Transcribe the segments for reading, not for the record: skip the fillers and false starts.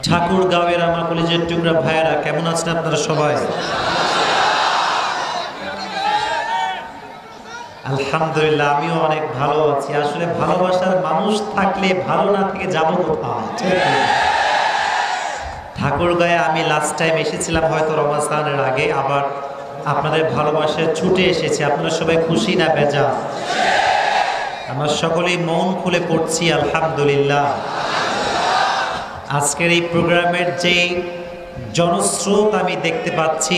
ঠাকুরগাঁওয়ের আমার কলেজের টুকরা ভাইয়েরা কেমন আছেন আপনারা সবাই? আলহামদুলিল্লাহ, আমিও অনেক ভালো আছি। আসলে ভালোবাসার মানুষ থাকলে ভালো না থেকে যাবো কোথায়? ঠাকুরগাঁয়ে আমি লাস্ট টাইম এসেছিলাম হয়তো রমাজানের আগে, আবার আপনাদের ভালোবাসায় ছুটে এসেছি। আপনারা সবাই খুশি না বেজা? আমরা সকলেই মন খুলে পড়ছি আলহামদুলিল্লাহ। আজকের এই প্রোগ্রামের যে জনস্রোত আমি দেখতে পাচ্ছি,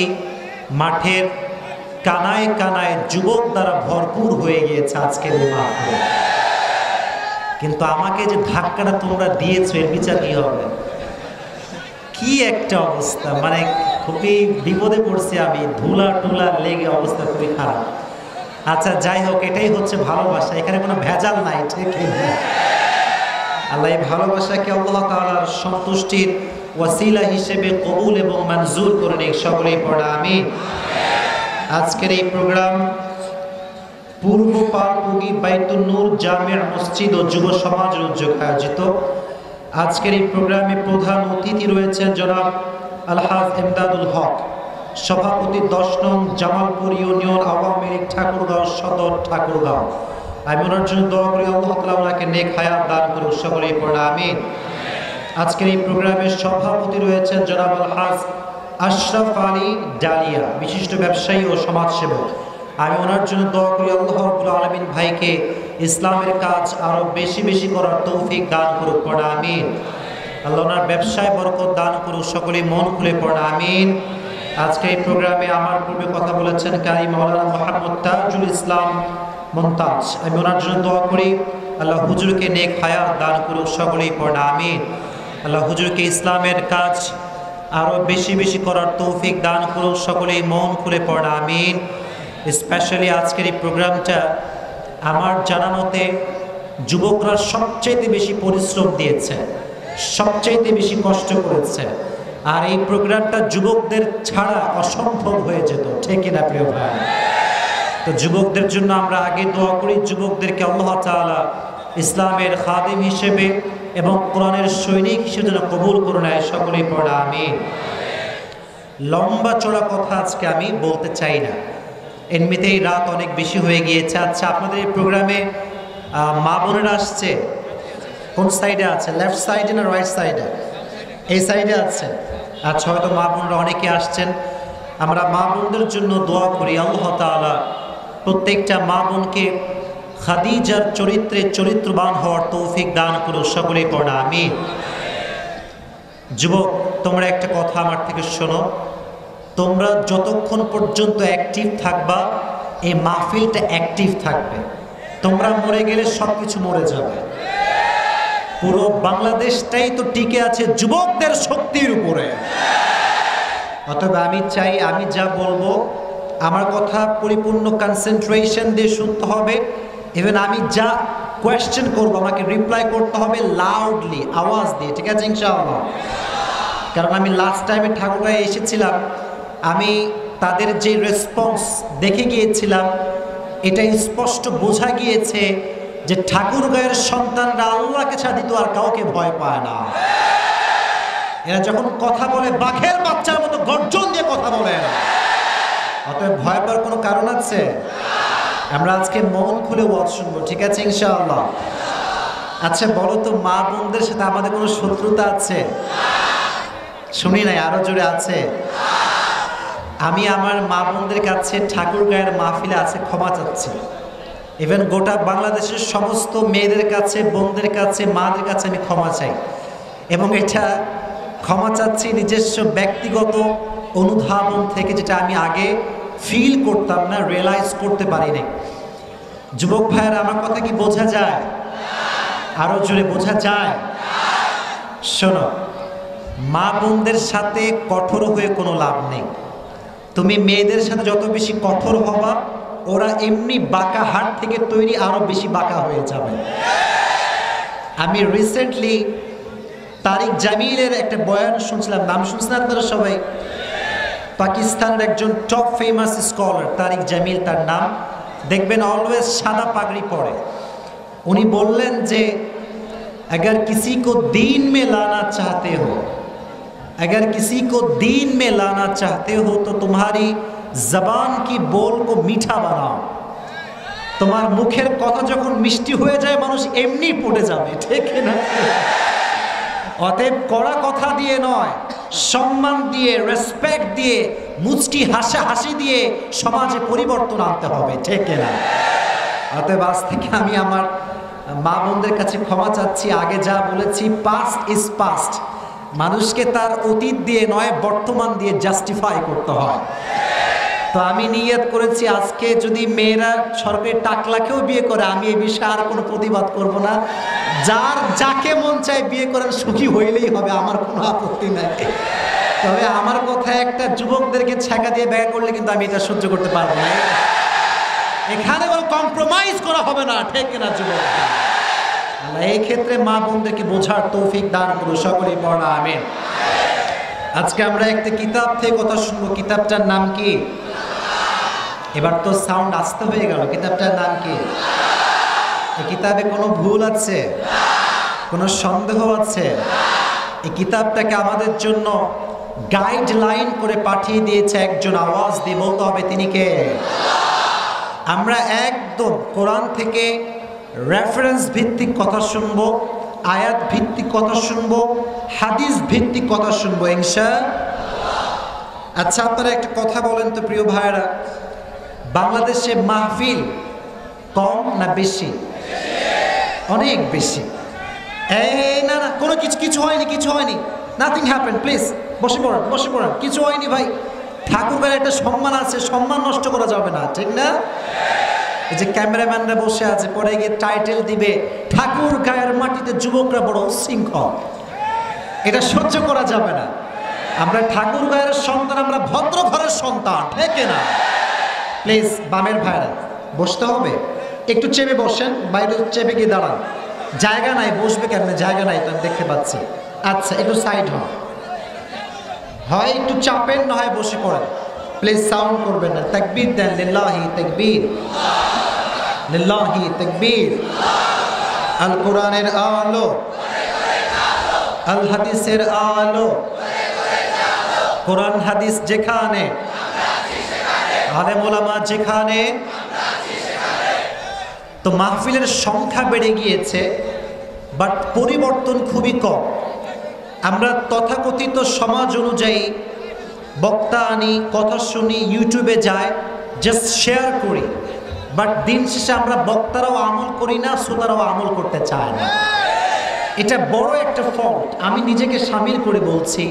মাঠের কানায় কানায় যুবক দ্বারা ভরপুর হয়ে গিয়েছে আজকের এই মাহফিল। কিন্তু আমাকে যে ধাক্কাটা তোমরা দিয়েছো এর বিচার কি হবে? কি একটা অবস্থা, মানে খুবই বিপদে পড়ছি আমি, ধুলা টুলা লেগে অবস্থা খুবই খারাপ। আচ্ছা যাই হোক, এটাই হচ্ছে ভালোবাসা, এখানে কোনো ভেজাল নাই, ঠিক না? আল্লাহ এই ভালোবাসাকে আল্লাহ তাআলার সন্তুষ্টির ওয়াসিলা হিসেবে কবুল এবং মঞ্জুর করে নিক, সকলেই পড়া আমিন। আজকের এই প্রোগ্রাম পূর্ব পালপুগি বাইতুন নূর জামিয়া মসজিদ ও যুব সমাজের উদ্যোগে আয়োজিত। আজকের এই প্রোগ্রামে প্রধান অতিথি রয়েছেন জনাব আলহাজ এমদাদুল হক, সভাপতি 10 নং জামালপুর ইউনিয়ন আওয়ামী লীগ ঠাকুরগাঁও সদর ঠাকুরগাঁও। আমি ওনার জন্য দোয়া করি আল্লাহ তাআলা ওনাকে নেক হায়াত দান করুন, সকলেই পড়া আমিন। আজকের এই প্রোগ্রামের সভাপতি রয়েছেন জনাব আলহাজ আশরাফ আলী ডালিয়া, বিশিষ্ট ব্যবসায়ী ও সমাজসেবক। আমি ওনার জন্য দোয়া করি আল্লাহ রাব্বুল আলামিন ভাইকে ইসলামের কাজ আরো বেশি বেশি করার তৌফিক দান করুক, পড়া আমিন। আল্লাহ ওনার ব্যবসায় বরকত দান করুক, সকলেই মন খুলে পড়া আমিন। আজকে এই প্রোগ্রামে আমার পূর্বে কথা বলেছেন কারি মাওলানা মুহাম্মদ তাজুল ইসলাম মুমতাজ। আমি ওনার জন্য দোয়া করি আল্লাহ হুজুরকে নেক হায়াত দান করুক, সকলেই পড়া আমিন। আল্লাহ হুজুরকে ইসলামের কাজ আরো বেশি বেশি করার তৌফিক দান করুক, সকলেই মন খুলে পড়া আমিন। স্পেশালি আজকের এই প্রোগ্রামটা আমার জানা মতে যুবকরা সবচেয়ে বেশি পরিশ্রম দিয়েছে, সবচেয়ে বেশি কষ্ট করেছে, আর এই প্রোগ্রামটা যুবকদের ছাড়া অসম্ভব হয়ে যেত, ঠিক কিনা প্রিয় ভাই? তো যুবকদের জন্য আমরা আগে দোয়া করি, যুবকদেরকে আল্লাহ তাআলা ইসলামের খাদিম হিসেবে এবং কোরআনের সৈনিক হিসেবে যেন কবুল করে নেয়, সকলেই পড়া আমিন। লম্বা চড়া কথা আজকে আমি বলতে চাই না, এমনিতেই রাত অনেক বেশি হয়ে গিয়েছে। আচ্ছা, আপনাদের এই প্রোগ্রামে মা বোনেরা আসছে? কোন সাইডে আছে? লেফট সাইডে না রাইট সাইডে? এই সাইডে আছে। আচ্ছা, হয়তো মা বোনরা অনেকে আসছেন। আমরা মা বোনদের জন্য দোয়া করি আল্লাহ তাআলা প্রত্যেকটা মা বোনকে খাদিজার চরিত্রে চরিত্রবান হওয়ার তৌফিক দান করো, সকলেই পড়া আমিন। যুবক, তোমরা একটা কথা আমার থেকে শোনো, তোমরা যতক্ষণ পর্যন্ত অ্যাক্টিভ থাকবা এই মাহফিলটা অ্যাক্টিভ থাকবে। তোমরা মরে গেলে সব কিছু মরে যাবে। পুরো বাংলাদেশটাই তো টিকে আছে যুবকদের শক্তির উপরে। অতএব আমি চাই আমি যা বলবো আমার কথা পরিপূর্ণ কনসেন্ট্রেশন দিয়ে শুনতে হবে। ইভেন আমি যা কোয়েশ্চেন করবো আমাকে রিপ্লাই করতে হবে লাউডলি, আওয়াজ দিয়ে, ঠিক আছে ইনশাআল্লাহ? কারণ আমি লাস্ট টাইমে ঠাকুরগাঁয়ে এসেছিলাম, আমি তাদের যে রেসপন্স দেখে গিয়েছিলাম, এটা স্পষ্ট বোঝা গিয়েছে যে ঠাকুরগাঁয়ের সন্তানরা আল্লাহকে ছাড়া দ্বিতীয় আর কাউকে ভয় পায় না। এরা যখন কথা বলে বাঘের বাচ্চার মতো গর্জন দিয়ে কথা বলে না। অতএব ভয় পাওয়ার কোনো কারণ আছে? আমরা আজকে মন খুলে ওয়াজ শুনবো, ঠিক আছে ইনশাআল্লাহ? আচ্ছা বলো তো, মা বোনদের সাথে আমাদের কোনো শত্রুতা আছে? শুনি নাই, আরো জোরে আছে? আমি আমার মা বোনদের কাছে ঠাকুরগাঁয়ের মাহফিলে আছে ক্ষমা চাচ্ছি। ইভেন গোটা বাংলাদেশের সমস্ত মেয়েদের কাছে, বোনদের কাছে, মাদের কাছে আমি ক্ষমা চাই। এবং এটা ক্ষমা চাচ্ছি নিজস্ব ব্যক্তিগত অনুধাবন থেকে, যেটা আমি আগে ফিল করতাম না, রিয়েলাইজ করতে পারি নাই। যুবক ভাইয়েরা, আমার কথা কি বোঝা যায়? আরো জোরে বোঝা যায়? শোনো, মা বোনদের সাথে কঠোর হয়ে কোনো লাভ নেই। তুমি মেয়েদের সাথে যত বেশি কঠোর হবা, ওরা এমনি বাঁকা হাট থেকে তৈরি আরো বেশি বাঁকা হয়ে যাবে। আমি রিসেন্টলি তারিক জামিলের একটা বয়ান শুনছিলাম, নাম শুনছেন আপনারা সবাই? পাকিস্তানের একজন টপ ফেমাস স্কলার তারিক জামিল তার নাম, দেখবেন অলওয়েজ সাদা পাগড়ি পরে। উনি বললেন যে अगर किसी को दीन में लाना चाहते हो अगर किसी को दीन में लाना चाहते हो तो तुम्हारी जबान की बोल को मीठा बनाओ। তোমার মুখের কথা যখন মিষ্টি হয়ে যায় মানুষ এমনি পড়ে যাবে, ঠিক না? অতএব কড়া কথা দিয়ে নয়, সম্মান দিয়ে, রেসপেক্ট দিয়ে, মুচকি হাসি দিয়ে সমাজে পরিবর্তন আনতে হবে, ঠিক না? অতএব আজ থেকে আমি আমার মা বোনদের কাছে ক্ষমা চাচ্ছি। আগে যা বলেছি, পাস্ট ইজ পাস্ট। মানুষকে তার অতীত দিয়ে নয়, বর্তমান দিয়ে জাস্টিফাই করতে হয়। তো আমি নিয়ত করেছি আজকে যদি মেয়েরা সরকারি টাকলাকেও বিয়ে করে আমি এই বিষয়ে আর কোনো প্রতিবাদ করব না। যার যাকে মন চায় বিয়ে করেন, সুখী হইলেই হবে, আমার কোনো আপত্তি নাই। তবে আমার কথা, একটা যুবকদেরকে ছ্যাঁকা দিয়ে ব্যয় করলে কিন্তু আমি এটা সহ্য করতে পারবো না। এখানে কোনো কম্প্রোমাইজ করা হবে না, ঠিক না যুবক? এই ক্ষেত্রে মা বোনদেরকে বোঝার তৌফিক দান করুন, সকলেই পড়া আমিন। আজকে আমরা একটা কিতাব থেকে কথা শুনবো। কিতাবটার নাম কি? এবার তো সাউন্ড আসতে হয়ে গেল। কিতাবটার নাম কি? এই কিতাবে কোনো ভুল আছে? কোনো সন্দেহ আছে? এই কিতাবটাকে আমাদের জন্য গাইডলাইন করে পাঠিয়ে দিয়েছে একজন। আওয়াজ দিয়ে বলতে হবে তিনি কে? আমরা একদম কোরআন থেকে রেফারেন্স ভিত্তিক কথা শুনবো, আয়াত ভিত্তিক কথা শুনবো, হাদিস ভিত্তিক কথা শুনবো ইনশাআল্লাহ। আচ্ছা, আপনারা একটা কথা বলেন তো প্রিয় ভাইরা, বাংলাদেশে মাহফিল কম না বেশি? অনেক বেশি। এই না না, কোনো কিছু হয়নি, কিছু হয়নি, নাথিং হ্যাপেন, প্লিজ বসে পড়েন, বসে পড়েন, কিছু হয়নি ভাই। ঠাকুরের একটা সম্মান আছে, সম্মান নষ্ট করা যাবে না, ঠিক না? এই যে ক্যামেরাম্যানরা বসে আছে, পরে গিয়ে টাইটেল দিবে ঠাকুর গায়ের মাটিতে যুবকরা বড় উচ্ছৃঙ্খল। এটা সহ্য করা যাবে না। আমরা ঠাকুর গায়ের সন্তান, আমরা ভদ্র ঘরের সন্তান, ঠিক না? প্লিজ বামের ভাইরা বসতে হবে, একটু চেপে বসেন, বাইরে চেপে গিয়ে দাঁড়ান। জায়গা নাই, বসবে কেমনে? জায়গা নাই তো আমি দেখতে পাচ্ছি। আচ্ছা, একটু সাইড হন, হয় একটু চাপেন, না হয় বসে পড়েন। প্লিজ সাউন্ড করবেন না। তাকবীর দেন, লিল্লাহি তাকবীর, লিল্লাহি তাকবীর। আল কোরআনের আলো, আল হাদিসের আলো, কোরআন হাদিস যেখানে, আলেম ওলামা যেখানে। তো মাহফিলের সংখ্যা বেড়ে গিয়েছে, বাট পরিবর্তন খুবই কম। আমরা তথাকথিত সমাজ অনুযায়ী বক্তা আনি, কথা শুনি, ইউটিউবে যায়, জাস্ট শেয়ার করি, বাট দিন শেষে আমরা বক্তারাও আমল করি না, শ্রোতারাও আমল করতে চায় না। এটা বড় একটা ফল্ট। আমি নিজেকে সামিল করে বলছি,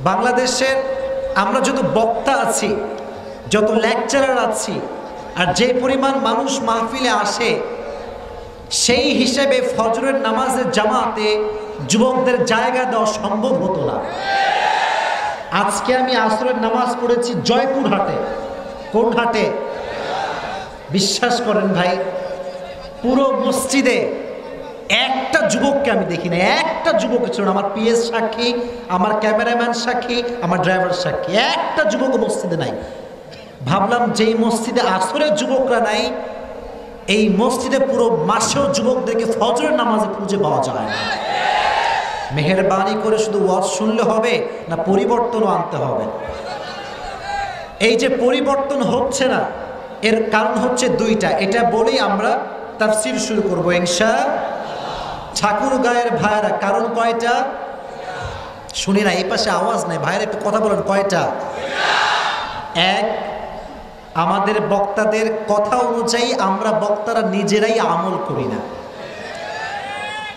বাংলাদেশের আমরা যত বক্তা আছি, যত লেকচারার আছি, আর যে পরিমাণ মানুষ মাহফিলে আসে, সেই হিসেবে ফজরের নামাজের জামাতে যুবকদের জায়গা দেওয়া সম্ভব হতো না। আজকে আমি আসরের নামাজ পড়েছি জয়পুরহাটে। কোন হাটে? বিশ্বাস করেন ভাই, পুরো মসজিদে একটা যুবককে আমি দেখি না, একটা যুবক ছিল না। আমার পিএস সাক্ষী, আমার ক্যামেরাম্যান সাক্ষী, আমার ড্রাইভার সাক্ষী, একটা যুবক মসজিদে নাই। ভাবলাম যেই মসজিদে আসরের যুবকরা নাই, এই মসজিদে পুরো মাসেও যুবকদেরকে ফজরের নামাজে খুঁজে পাওয়া যায় না। মেহেরবানি করে শুধু ওয়াজ শুনলে হবে না, পরিবর্তনও আনতে হবে। এই যে পরিবর্তন হচ্ছে না, এর কারণ হচ্ছে দুইটা। এটা বলেই আমরা তাফসীর শুরু করবো ইনশাআল্লাহ। ঠাকুর গায়ের ভাইরা, কারণ কয়টা? শুনি না, এই পাশে আওয়াজ নাই, ভাইরা একটু কথা বলেন, কয়টা? এক, আমাদের বক্তাদের কথা অনুযায়ী আমরা বক্তারা নিজেরাই আমল করি না।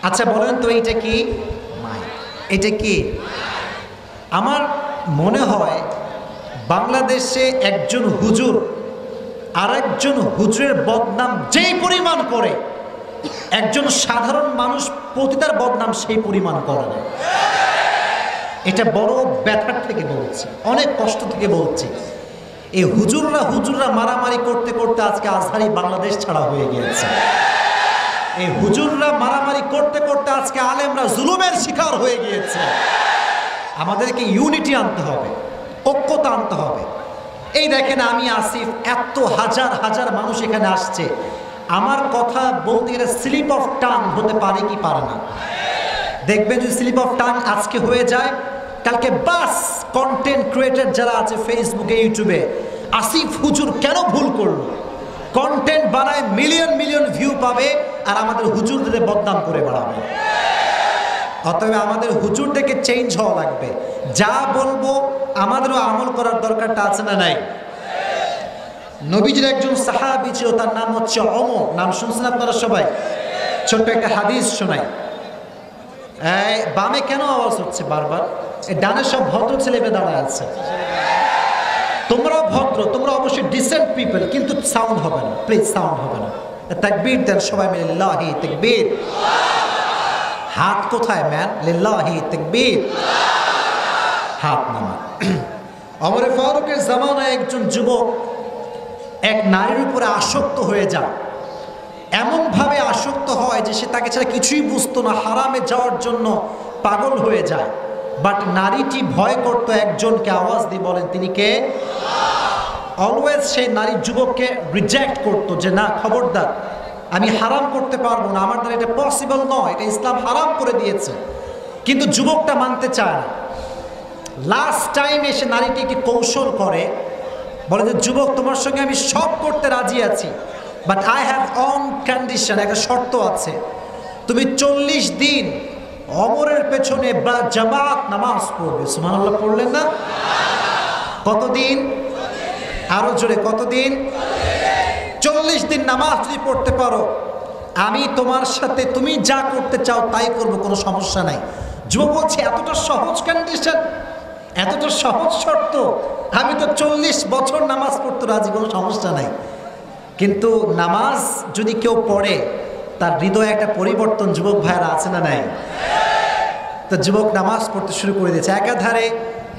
আচ্ছা বলেন তো, এইটা কি? এটা কি? আমার মনে হয় বাংলাদেশে একজন হুজুর আর একজন হুজুরের বদনাম যেই পরিমাণ করে, একজন সাধারণ মানুষ প্রতিটার বদনাম সেই পরিমাণ করে না। এটা বড় ব্যথার থেকে বলছি, অনেক কষ্ট থেকে বলছি। এই হুজুররা মারামারি করতে করতে আজকে আজহারি বাংলাদেশ ছাড়া হয়ে গিয়েছে। এই হুজুররা মারামারি করতে করতে আজকে আলেমরা জুলুমের শিকার হয়ে গিয়েছে। আমাদেরকে ইউনিটি আনতে হবে, ঐক্যতা আনতে হবে। এই দেখেন, আমি আসিফ, এত হাজার হাজার মানুষ এখানে আসছে, আমার কথা বলতে গেলে স্লিপ অফ টাং হতে পারে কি পারে না? দেখবেন যদি স্লিপ অফ টাং আজকে হয়ে যায়, কালকে বাস কন্টেন্ট ক্রিয়েটর যারা আছে ফেসবুকে ইউটিউবে, আসিফ হুজুর কেন ভুল করলো, কন্টেন্ট বানায় মিলিয়ন মিলিয়ন ভিউ পাবে আর আমাদের হুজুরদের বদনাম করে বেড়াবে। অতএব আমাদের হুজুর থেকে চেঞ্জ হওয়া লাগবে। যা বলবো আমাদেরও আমল করার দরকারটা আছে না নাই? নবীজির একজন সাহাবী ছিল, তার নাম হচ্ছে ওমর। নাম শুনছেন আপনারা সবাই? ছোট্ট একটা হাদিস শোনাই। বামে কেন আওয়াজ হচ্ছে বারবার? ডানে সব ভদ্র ছেলে মেয়ে দাঁড়ায় আছে। তোমরাও ভদ্র, তোমরা অবশ্যই ডিসেন্ট পিপল, কিন্তু সাউন্ড হবে না, প্লিজ সাউন্ড হবে না। তাকবীর দেন সবাই মিলে, লিল্লাহি তাকবীর। হাত কোথায় ম্যান? লিল্লাহি তাকবীর। হাত নামা। ওমর ফারুকের জামানায় একজন যুবক এক নারীর উপরে আসক্ত হয়ে যায়। এমনভাবে আসক্ত হয় যে সে তাকে ছাড়া কিছুই বুঝতো না, হারামে যাওয়ার জন্য পাগল হয়ে যায়। বাট নারীটি ভয় করত একজনকে, আওয়াজ দিয়ে বলেন তিনি কে? অলওয়েজ সেই নারী যুবককে রিজেক্ট করতো যে না, খবরদার, আমি হারাম করতে পারবো না, আমার দ্বারা এটা পসিবল নয়, এটা ইসলাম হারাম করে দিয়েছে। কিন্তু যুবকটা মানতে চায় না। লাস্ট টাইম এসে নারীটি একটি কৌশল করে, বলে যে যুবক, তোমার সঙ্গে আমি সব করতে রাজি আছি, but I have on condition, একটা শর্ত আছে। তুমি 40 দিন ওমরের পেছনে বা জামাত নামাজ পড়বে। সুবহানাল্লাহ পড়লেন না? কতদিন? আরো জোরে, কতদিন? 40 দিন নামাজ যদি পড়তে পারো, আমি তোমার সাথে তুমি যা করতে চাও তাই করবো, কোনো সমস্যা নাই। যুবক বলছে এতটা সহজ কন্ডিশন, এতটা সহজ শর্ত, আমি তো 40 বছর নামাজ পড়তে রাজি, কোনো সমস্যা নাই। কিন্তু নামাজ যদি কেউ পড়ে, তার হৃদয়ে একটা পরিবর্তন যুবক ভাইয়েরা আছে না নাই? তো যুবক নামাজ পড়তে শুরু করে দিয়েছে। একাধারে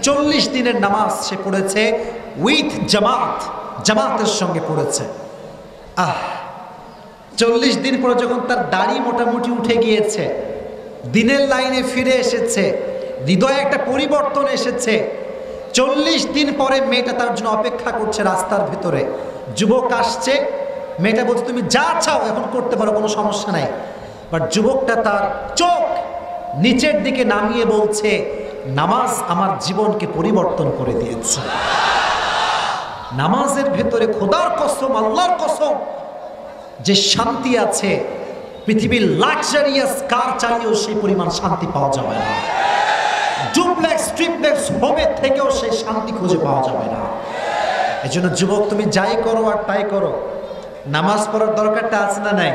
40 দিনের নামাজ সে পড়েছে উইথ জামাত, জামাতের সঙ্গে পড়েছে। 40 দিন পরে যখন তার দাড়ি মোটামুটি উঠে গিয়েছে, দিনের লাইনে ফিরে এসেছে, হৃদয়ে একটা পরিবর্তন এসেছে। 40 দিন পরে মেয়েটা তার জন্য অপেক্ষা করছে রাস্তার ভিতরে। যুবক আসছে, মেয়েটা বলছে তুমি যা চাও এখন করতে পারো, কোনো সমস্যা নাই। বাট যুবকটা তার চোখ নিচের দিকে নামিয়ে বলছে, নামাজ আমার জীবনকে পরিবর্তন করে দিয়েছে। নামাজের ভেতরে খোদার কসম, আল্লাহর কসম, যে শান্তি আছে, পৃথিবীর লাক্সারিয়াস কার চালিয়েও সেই পরিমাণ শান্তি পাওয়া যাবে না। ডুপ্লেক্স ট্রিপ্লেক্স হোমের থেকেও সেই শান্তি খুঁজে পাওয়া যাবে না। এই জন্য যুবক, তুমি যাই করো আর তাই করো, নামাজ পড়ার দরকারটা আছে না নাই?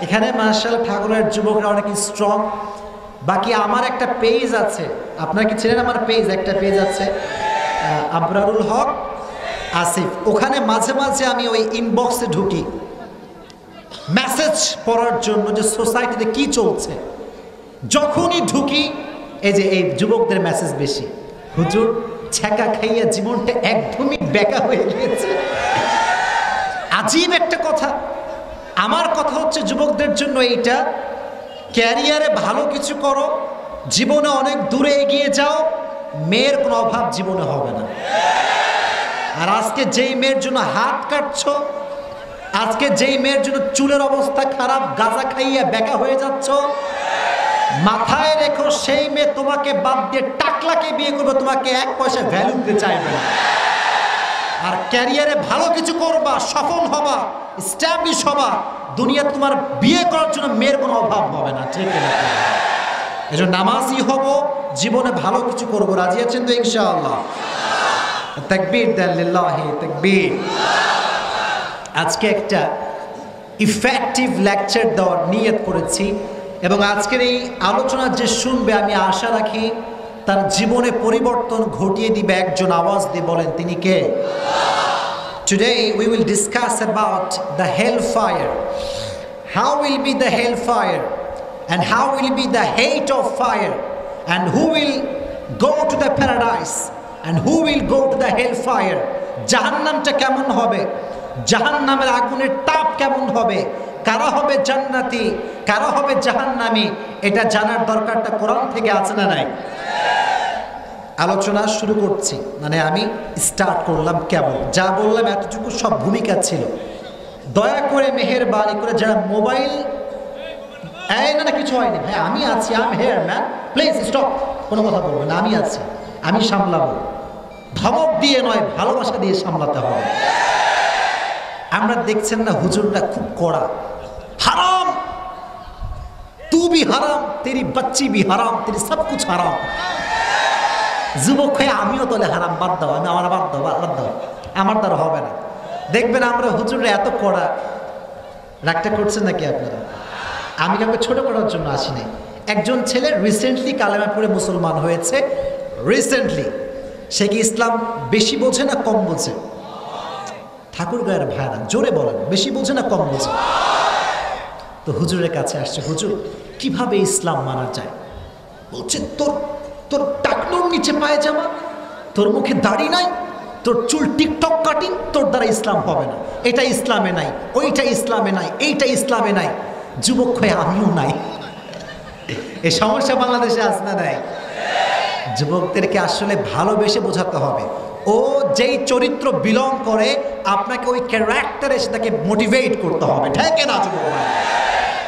এখানে মাশাআল্লাহ ঠাকুরের যুবকরা অনেক স্ট্রং। বাকি আমার একটা পেজ আছে, আপনারা কি ছিলেন? আমার পেজ, একটা পেজ আছে আবরারুল হক আসিফ। ওখানে মাঝে মাঝে আমি ওই ইনবক্সে ঢুকি মেসেজ পড়ার জন্য যে সোসাইটিতে কি চলছে। যখনই ঢুকি এই যে এই যুবকদের মেসেজ বেশি, হুজুর ছ্যাঁকা খাইয়া জীবনটা একদমই বেকা হয়ে গিয়েছে। আজীব একটা কথা। আমার কথা হচ্ছে যুবকদের জন্য এইটা, ক্যারিয়ারে ভালো কিছু করো, জীবনে অনেক দূরে এগিয়ে যাও, মেয়ের কোনো অভাব জীবনে হবে না। আর আজকে যেই মেয়ের জন্য হাত কাটছো, আজকে যেই মেয়ের জন্য চুলের অবস্থা খারাপ, গাঁজা খাইয়া বেকা হয়ে যাচ্ছ, মাথায় রেখো সেই মেয়ে তোমাকে বাদ দিয়ে টাকলাকে বিয়ে করবে, তোমাকে 1 পয়সা ভ্যালু দিতে চাইবে না। আর ক্যারিয়ারে ভালো কিছু করবা, সফল হবা, এস্টাবলিশ হবা, দুনিয়া তোমার বিয়ে করার জন্য মেয়ের কোনো অভাব হবে না। ঠিক না? এই জন্য নামাজি হব, জীবনে ভালো কিছু করবো। রাজি আছেন তো ইনশাআল্লাহ? তাকবীর দেন, লিল্লাহি তাকবীর। আজকে একটা ইফেক্টিভ লেকচার দেওয়ার নিয়ত করেছি, এবং আজকের এই আলোচনা যে শুনবে আমি আশা রাখি তার জীবনে পরিবর্তন ঘটিয়ে দিবে একজন। আওয়াজ দিয়ে বলেন তিনি কে? Today we will discuss about the hellfire. How will be the hellfire, and how will be the hate of fire, and who will go to the paradise and who will go to the hellfire. জাহান্নামটা কেমন হবে, জাহান্নামের আগুনের তাপ কেমন হবে, কারা হবে জান্নাতি, কারা হবে জাহান্নামী, এটা জানার দরকারটা কোরআন থেকে আছে না নাই? আলোচনা শুরু করছি, মানে আমি স্টার্ট করলাম কেবল, যা বললাম এতটুকু সব ভূমিকা ছিল। দয়া করে মেহেরবানি করে যারা মোবাইল, না কিছু হয়নি ভাই, আমি আছি, I am here man, please stop, কোনো কথা বলবে না, আমি আছি, আমি সামলাবো। ধমক দিয়ে নয়, ভালোবাসা দিয়ে সামলাতে হবে। আমরা দেখছেন না হুজুরটা খুব কড়া, হারাম, তু ভি হারাম, তেরি বাচ্চি ভি হারাম, তেরি সব কুছ হারাম। যুবক হয়ে আমিও তোলে হারাম, বাদ দাও, আমি আমার বাদ দাও, বাদ দাও, আমার দ্বারা হবে না। দেখবেন আমরা হুজুররা এত কড়া, রাগটা করছেন নাকি আপনারা? আমি কাউকে ছোট করার জন্য আসি নাই। একজন ছেলে রিসেন্টলি কালেমা পড়ে মুসলমান হয়েছে, রিসেন্টলি। সে কি ইসলাম বেশি বোঝে না কম বোঝে? ঠাকুর গায়ের ভাইরা জোরে বলেন, বেশি বোঝে না কম বোঝে? তো হুজুরের কাছে আসছে, হুজুর কিভাবে ইসলাম মানা যায়? বলছে তোর তোর টাকনোর নিচে পায়জামা, তোর মুখে দাড়ি নাই, তোর চুল টিকটক কাটিং, তোর দ্বারা ইসলাম হবে না। এটা ইসলামে নাই, ওইটা ইসলামে নাই, এইটা ইসলামে নাই। যুবক হয়ে আমিও নাই। এই সমস্যা বাংলাদেশে আছে না নাই? যুবকদেরকে আসলে ভালোবেসে বোঝাতে হবে। ও যেই চরিত্র বিলং করে আপনাকে ওই ক্যারেক্টারে সেটাকে মোটিভেট করতে হবে, ঠিক না যুবক?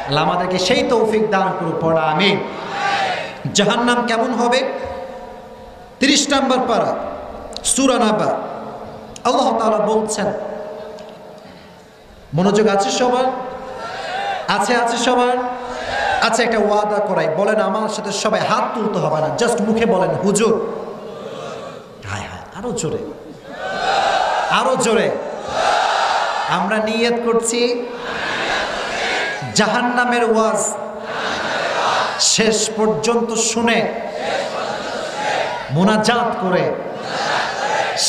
আল্লাহ আমাদেরকে সেই তৌফিক দান করুক, পড়া আমিন। জাহান্নাম কেমন হবে? 30 নম্বর পারা সূরা নাবা, আল্লাহ তাআলা বলছেন, মনোযোগ আছে সবার? আছে সবার? আচ্ছা, একটা ওয়াদা করাই, বলেন আমার সাথে সবাই, হাত তুলতে হবে না, জাস্ট মুখে বলেন হুজুর। হায় হায়, আরো জোরে, আরো জোরে। আমরা নিয়ত করছি জাহান্নামের ওয়াজ শেষ পর্যন্ত শুনে মুনাজাত করে,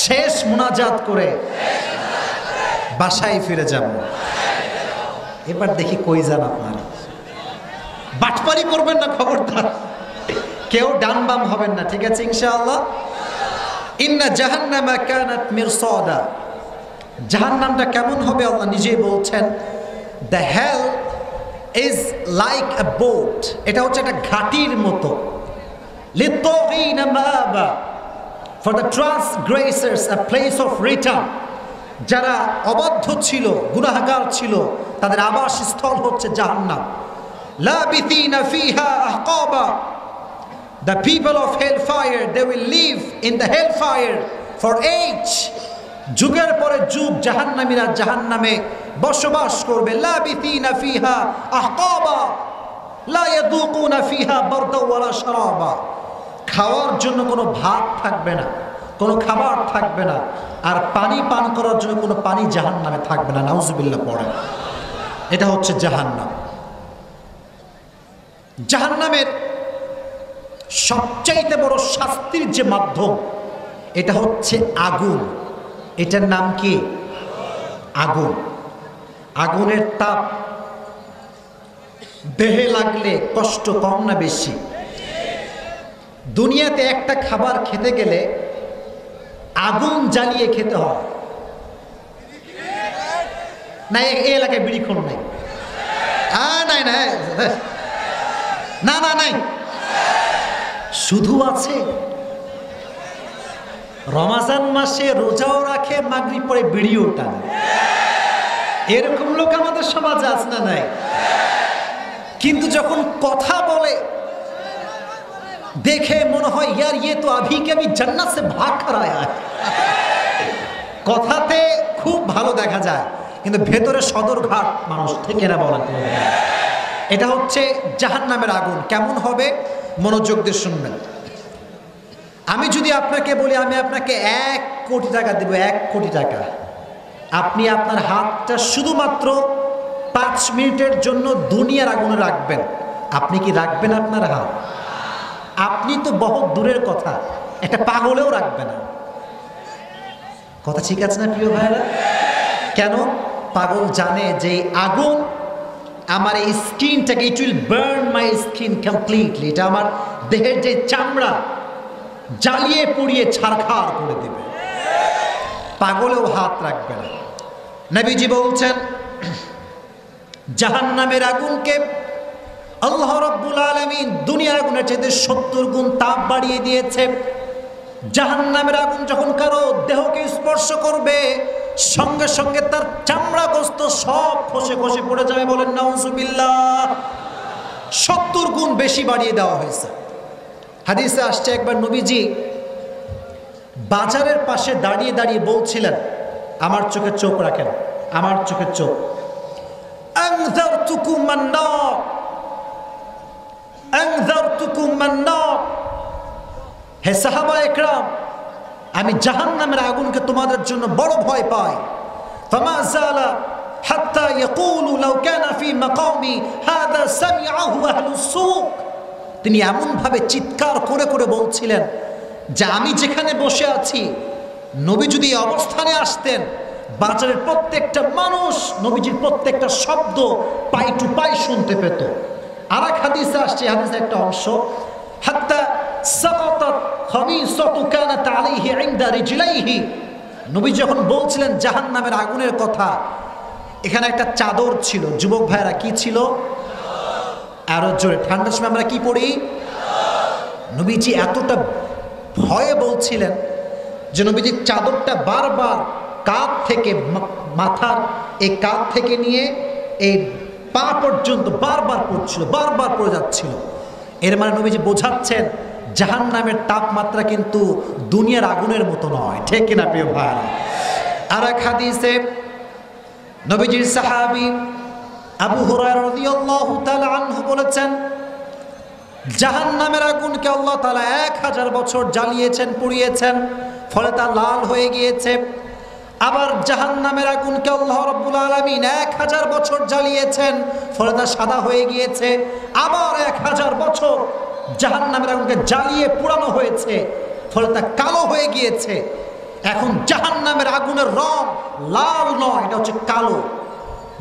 শেষ মুনাজাত করে বাসায় ফিরে যাব। এবার দেখি কই যান আপনারা। বাটপারি করবেন না, খবরদার, কেউ ডান বাম হবেন না, ঠিক আছে ইনশাআল্লাহ? ইন্না জাহান্নামা কানাত মিরসাদা, জাহান্নামটা কেমন হবে আল্লাহ নিজেই বলছেন, the hell is like a boat, এটা হচ্ছে একটা ঘাটির মতো। লিত্তাগিনা মাআবা, for the transgressors a place of return, যারা অবাধ্য ছিল, গুনাহগার ছিল, তাদের আবাসস্থল হচ্ছে জাহান্নাম। লাবিথিনা ফিহা আহকাবা, the people of hellfire, they will live in the hellfire for age, যুগের পরে যুগ জাহান্নামীরা জাহান্নামে বসবাস করবে। লাবিথিনা ফিহা আহকাবা লা ইয়াদুকুনা ফিহা বারদা ওয়ালা শারাবা, খাওয়ার জন্য কোনো ভাত থাকবে না, কোনো খাবার থাকবে না, আর পানি পান করার জন্য কোনো পানি জাহান্নামে থাকবে না। নাউজুবিল্লাহ পড়ে। এটা হচ্ছে জাহান্নাম। জাহান্নামের সবচাইতে বড় শাস্তির যে মাধ্যম, এটা হচ্ছে আগুন। এটার নাম কি? আগুন। আগুনের তাপ দেহে লাগলে কষ্ট কম না বেশি? দুনিয়াতে একটা খাবার খেতে গেলে আগুন জ্বালিয়ে খেতে হয় না? এই এলাকায় বিড়িক্ষণ নাই? নাই না, না না নাই, শুধু আছে রমাজান মাসে রোজাও রাখে, মাগরিব পরে বিড়িও টানে। এরকম লোক আমাদের সমাজে আছে না নাই? কিন্তু যখন কথা বলে দেখে মনে হয় ইয়ার ইয়ে তো আভি কে আভি জান্নাত সে ভাগ কর আয়া है। কথাতে খুব ভালো দেখা যায়, কিন্তু ভেতরে সদরঘাট মানুষ, ঠিক না বলেন? এটা হচ্ছে জাহান্নামের আগুন। কেমন হবে? মনোযোগ দিয়ে শুনবেন। আমি যদি আপনাকে বলি আমি আপনাকে 1 কোটি টাকা দেব, 1 কোটি টাকা, আপনি আপনার হাতটা শুধুমাত্র 5 মিনিটের জন্য দুনিয়ার আগুনে রাখবেন, আপনি কি রাখবেন আপনার হাত? আপনি তো বহুত দূরের কথা, একটা পাগলেও রাখবে না। কথা ঠিক আছে না প্রিয় ভাইরা? কেন? পাগল জানে যে আগুন আমার এই স্কিনটাকে, it will burn my skin completely, এটা আমার দেহের যে চামড়া জ্বালিয়ে পুড়িয়ে ছারখার করে দেবে। পাগলেও হাত রাখবে না। নবীজি বলছেন জাহান্নামের আগুনকে আল্লাহ রাব্বুল আলামিন দুনিয়ার আগুনের চাইতে 70 গুণ তাপ বাড়িয়ে দিয়েছে। জাহান্নামের আগুন যখন কারো দেহকে স্পর্শ করবে, সঙ্গে সঙ্গে তার চামড়া গোস্ত সব খসে খসে পড়ে যাবে। বলেন নাউজুবিল্লাহ। 70 গুণ বেশি বাড়িয়ে দেওয়া হয়েছে। হাদিসে আসছে একবার নবীজি বাজারের পাশে দাঁড়িয়ে দাঁড়িয়ে বলছিলেন, আমার চোখে চোখ রাখেন, আমার চোখে চোখ, আনজারতুকুম মান-নার, আনজারতুকুম মান-নার, হে সাহাবা একরাম, আমি জাহান্নামের আগুনকে তোমাদের জন্য বড় ভয় পাই। ফামা যালা হাত্তা ইয়াকুলু লাউ কানা ফি মাকামি হাদা সামিআহু আহলুস সুক। তিনি এমনভাবে চিৎকার করে করে বলছিলেন যে আমি যেখানে বসে আছি, নবী যদি এই অবস্থানে আসতেন, বাজারের প্রত্যেকটা মানুষ নবীজির প্রত্যেকটা শব্দ পাই টু পাই শুনতে পেত। আর এক হাদিসে আসছে, হাদিসের একটা অংশ, হাত্তা সাকাতাত খামিসাতু কানাত আলাইহি ইনদা রিজলাইহি। নবী যখন বলছিলেন জাহান্নামের আগুনের কথা, এখানে একটা চাদর ছিল। যুবক ভাইরা, কি ছিল? আরো জোরে, ঠান্ডার সময় আমরা কি পড়ি? নবীজি এতটা ভয়ে বলছিলেন যে নবীজির চাদরটা বারবার কাঁধ থেকে, মাথার এই কাঁধ থেকে নিয়ে এই পা পর্যন্ত বারবার পড়ছিল, বারবার পড়ে যাচ্ছিল। এর মানে নবীজি বোঝাচ্ছেন জাহান্নামের তাপমাত্রা কিন্তু দুনিয়ার আগুনের মতো নয়। ঠিক কিনা প্রিয় ভাই? আর এক হাদিসে নবীজির সাহাবী আবু হুরায়রা রাদিয়াল্লাহু তাআলা আনহু বলেছেন, জাহান্নামের আগুনকে আল্লাহ তাআলা 1000 বছর জ্বালিয়েছেন, পুড়িয়েছেন, ফলে তা লাল হয়ে গিয়েছে। আবার জাহান্নামের আগুনকে আল্লাহ রাব্বুল আলামিন 1000 বছর জ্বালিয়েছেন, ফলে তা সাদা হয়ে গিয়েছে। আবার 1000 বছর জাহান্নামের আগুনকে জ্বালিয়ে পোড়ানো হয়েছে, ফলে তা কালো হয়ে গিয়েছে। এখন জাহান্নামের আগুনের রং লাল নয়, এটা হচ্ছে কালো,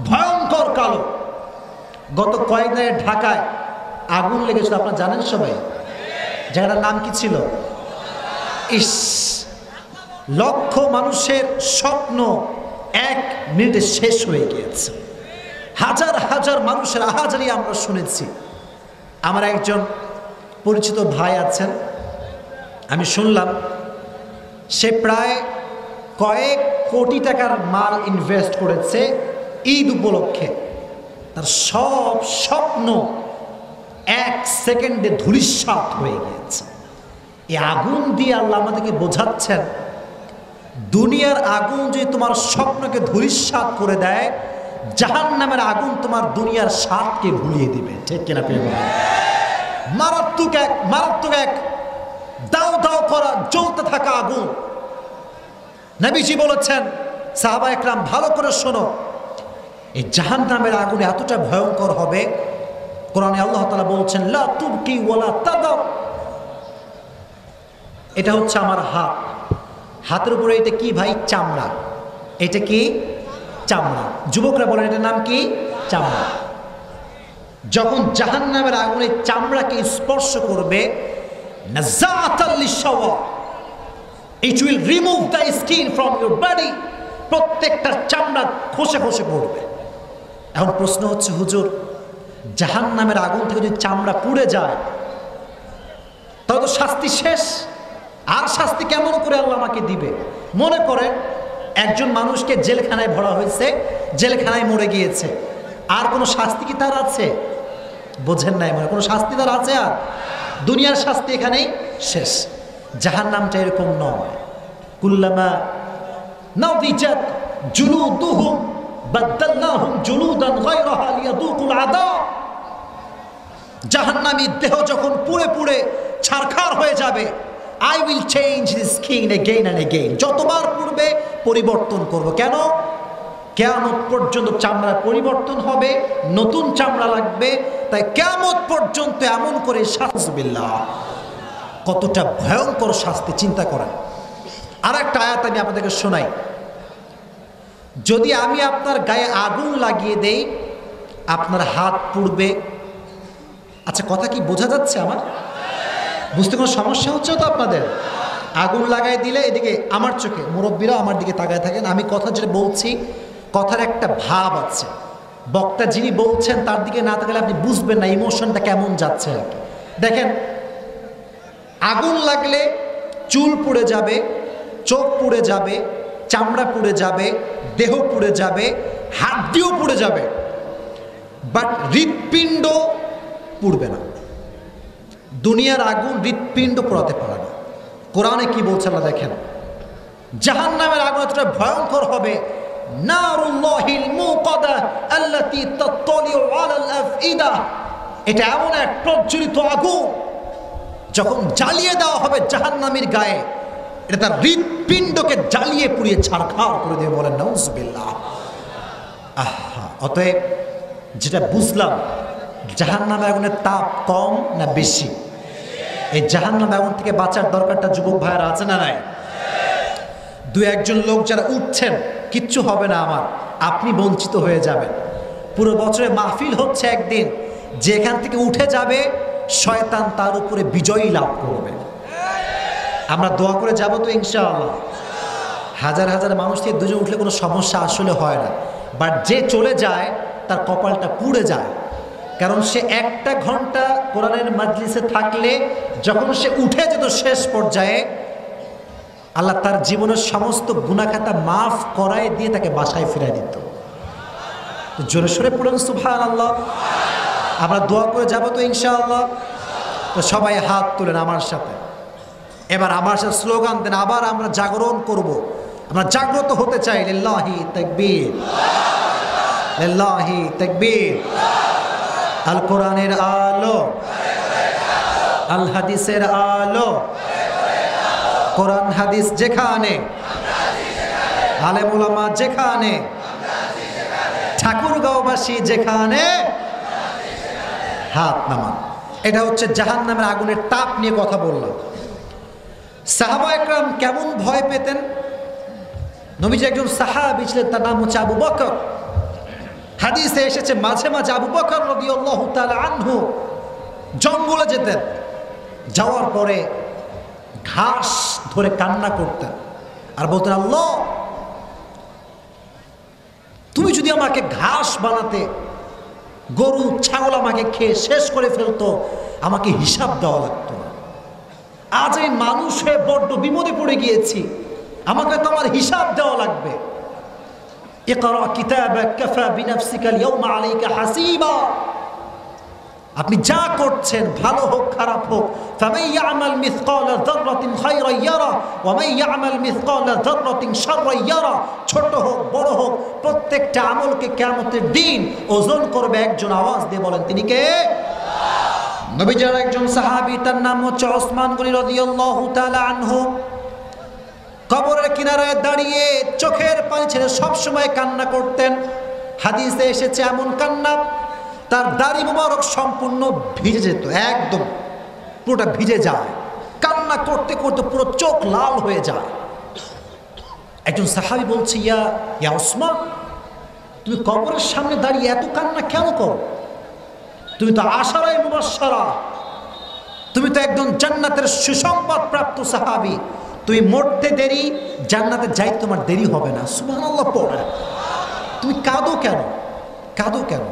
ভয়ঙ্কর কালো। গত কয়েকদিনে ঢাকায় আগুন লেগেছিল, আপনারা জানেন সবাই। জায়গাটার নাম কি ছিল? ইস, লক্ষ মানুষের স্বপ্ন 1 মিনিটে শেষ হয়ে গিয়েছে। হাজার হাজার মানুষের আহাজারি আমরা শুনেছি। আমার একজন পরিচিত ভাই আছেন, আমি শুনলাম সে প্রায় কয়েক কোটি টাকার মাল ইনভেস্ট করেছে ঈদ উপলক্ষে। তার সব স্বপ্ন 1 সেকেন্ডে ধূলিসাৎ হয়ে গিয়েছে। এই আগুন দিয়ে আল্লাহ আমাদেরকে বোঝাচ্ছেন, দুনিয়ার আগুন যদি তোমার স্বপ্নকে ধূলিসাৎ করে দেয়, জাহান্নামের আগুন তোমার দুনিয়ার স্বাদকে ভুলিয়ে দিবে। ঠিক কিনা প্রিয় ভাই? মারাত্মক এক দাও দাও করা জ্বলতে থাকা আগুন। নবীজি বলেছেন, সাহাবা একরাম ভালো করে শোনো, এই জাহান্নামের আগুন এতটা ভয়ঙ্কর হবে, কোরআনে আল্লাহ তাআলা বলছেন, লা তুবকি ওয়ালা তাদার। এটা হচ্ছে আমার হাত, হাতের উপরে এটা কি ভাই? চামড়া। এটা কি? চামড়া। যুবকরা বলেন এটার নাম কি? চামড়া। যখন জাহান্নামের আগুনে চামড়াকে স্পর্শ করবে, নাযাআতাল লিশাওয়া, it will remove the skin from your body. প্রত্যেকটা চামড়া খসে খসে পড়বে। এখন প্রশ্ন হচ্ছে, হুজুর, জাহান্নামের আগুন থেকে যদি চামড়া পুড়ে যায় তাহলে তো শাস্তি শেষ। আর শাস্তি কেমন করে আল্লাহ আমাকে দিবে? মনে করেন একজন মানুষকে জেলখানায় ভরা হয়েছে, জেলখানায় মরে গিয়েছে, আর কোনো শাস্তি কি তার আছে? বোঝেন নাই, মানে কোনো শাস্তি তার আছে? আর দুনিয়ার শাস্তি এখানেই শেষ। জাহান্নামটা এরকম নয়। কুল্লামা নাদিজাত জুলুদুহুম বাদদালনাহুম জুলুদান গায়রাহা লিয়াযুকুল আযাব। জাহান্নামী দেহ যখন পুড়ে পুড়ে ছারখার হয়ে যাবে, I will change the skin again and again. যতবার পুড়বে পরিবর্তন করব। কেন? কিয়ামত পর্যন্ত চামড়া পরিবর্তন হবে, নতুন চামড়া লাগবে। তাই কিয়ামত পর্যন্ত এমন করে শাস্তিবিল্লাহ, কতটা ভয়ঙ্কর শাস্তি চিন্তা করেন। আর একটা আয়াত আমি আপনাদেরকে শোনাই। যদি আমি আপনার গায়ে আগুন লাগিয়ে দেই, আপনার হাত পুড়বে। আচ্ছা, কথা কি বোঝা যাচ্ছে আমার? বুঝতে কোনো সমস্যা হচ্ছে তো আপনাদের? আগুন লাগাই দিলে, এদিকে আমার চোখে, মুরব্বীরা আমার দিকে তাকায় থাকেন, আমি কথা যেটা বলছি কথার একটা ভাব আছে। বক্তা যিনি বলছেন তার দিকে না তাকালে আপনি বুঝবেন না ইমোশনটা কেমন যাচ্ছে আর কি। দেখেন, আগুন লাগলে চুল পুড়ে যাবে, চোখ পুড়ে যাবে, চামড়া পুড়ে যাবে, দেহ পুড়ে যাবে, হাড্ডিও পুড়ে যাবে, বাট হৃৎপিণ্ড পুড়বে না। দুনিয়ার আগুন হৃৎপিণ্ড পোড়াতে পারে না। কোরআনে কি বলছে আল্লাহ দেখেন, জাহান্নামের আগুন এতটা ভয়ঙ্কর হবে, নারুল্লাহিল মুকাদা আল্লাতী তাত্তালিউ আলাল আফইদা, এটা এমন এক প্রজ্বলিত আগুন যখন জ্বালিয়ে দেওয়া হবে জাহান্নামীর গায়ে, এটা তার হৃৎপিণ্ডকে জ্বালিয়ে পুড়িয়ে ছারখার করে দেবে। বলেন নাউজুবিল্লাহ। আহা, অতএব যেটা বুঝলাম, জাহান্নামের আগুনের তাপ কম না বেশি? এই জাহান্নামের আগুন থেকে বাঁচার দরকারটা যুবক ভাইয়েরা আছে না নাই? দু একজন লোক যারা উঠছেন, কিচ্ছু হবে না আমার, আপনি বঞ্চিত হয়ে যাবেন। পুরো বছরে মাহফিল হচ্ছে একদিন, যেখান থেকে উঠে যাবে শয়তান তার উপরে বিজয়ী লাভ করবে। আমরা দোয়া করে যাব তো ইনশাআল্লাহ। হাজার হাজার মানুষ থেকে দুজন উঠলে কোনো সমস্যা আসলে হয় না, বাট যে চলে যায় তার কপালটা পুড়ে যায়। কারণ সে একটা ঘন্টা কোরআনের মাজলিসে থাকলে যখন সে উঠে যেত শেষ পর্যায়ে, আল্লাহ তার জীবনের সমস্ত গুনাহখাতা মাফ করায় দিয়ে তাকে বাসায় ফিরাই দিত। তো জোরে সোরে পড়েন সুবহানাল্লাহ। আমরা দোয়া করে যাব তো ইনশাআল্লাহ। তো সবাই হাত তুলেন আমার সাথে, এবার আমার সাথে স্লোগান দেন, আবার আমরা জাগরণ করব, আমরা জাগ্রত হতে চাই। লিল্লাহি তাকবীর, লিল্লাহি তাকবীর। আল কোরআনের আলো, আল হাদিসের আলো, কোরআন হাদিস যেখানে, আলেম ওলামা যেখানে, ঠাকুরগাঁওবাসী যেখানে, হাত নামান। এটা হচ্ছে জাহান্নামের আগুনের তাপ নিয়ে কথা বললাম। সাহাবা একরাম কেমন ভয় পেতেন? নবীজি একজন সাহাবী ছিলেন, তার নাম হচ্ছে আবু বকর। হাদিসে এসেছে মাঝে মাঝে আবু বকর রাদিয়াল্লাহু তাআলা আনহু জঙ্গলে যেতেন, যাওয়ার পরে ঘাস ধরে কান্না করতেন আর বলতেন, আল্লাহ তুমি যদি আমাকে ঘাস বানাতে, গরু ছাগল আমাকে খেয়ে শেষ করে ফেলতো, আমাকে হিসাব দেওয়া লাগতো না। আজ এই মানুষ হয়ে বড্ড বিপদে পড়ে গিয়েছি, আমাকে তো আমার হিসাব দেওয়া লাগবে। ইকরা কিতাবাক কাফা বিনাফসিকা আল-ইয়াওমা আলাইকা হাসিবা। আপনি যা করছেন, ভালো হোক খারাপ হোক, ফামান ইয়ামাল মিসকালা যাররাতিন খায়রান ইয়ারা ওয়া মান ইয়ামাল মিসকালা যাররাতিন শাররান ইয়ারা। ছোট হোক বড় হোক, প্রত্যেকটা আমলকে কিয়ামতের দিন ওজন করবে একজন। আওয়াজ দিয়ে বলেন তিনি কে? নবীজির একজন সাহাবী, তার নাম হচ্ছে ওসমান গনি রাদিয়াল্লাহু তাআলা আনহু। কবরের কিনারায় দাঁড়িয়ে চোখের পানি ছেড়ে সবসময় কান্না করতেন। হাদিসে এসেছে এমন কান্না, তার দাড়ি মোবারক সম্পূর্ণ ভিজে যেত, একদম পুরোটা ভিজে যায়। কান্না করতে করতে পুরো চোখ লাল হয়ে যায়। একজন সাহাবী বলছে, ইয়া ওসমান, তুমি কবরের সামনে দাঁড়িয়ে এত কান্না কেন করো? তুমি তো আশারায়ে মুবাশশারা, তুমি তো একজন জান্নাতের সুসংবাদ প্রাপ্ত সাহাবী, তুমি মরতে দেরি, জান্নাতে যাইতে তোমার দেরি হবে না। সুবহানাল্লাহ পড়ে, তুমি কাঁদো কেন? কাঁদো কেন?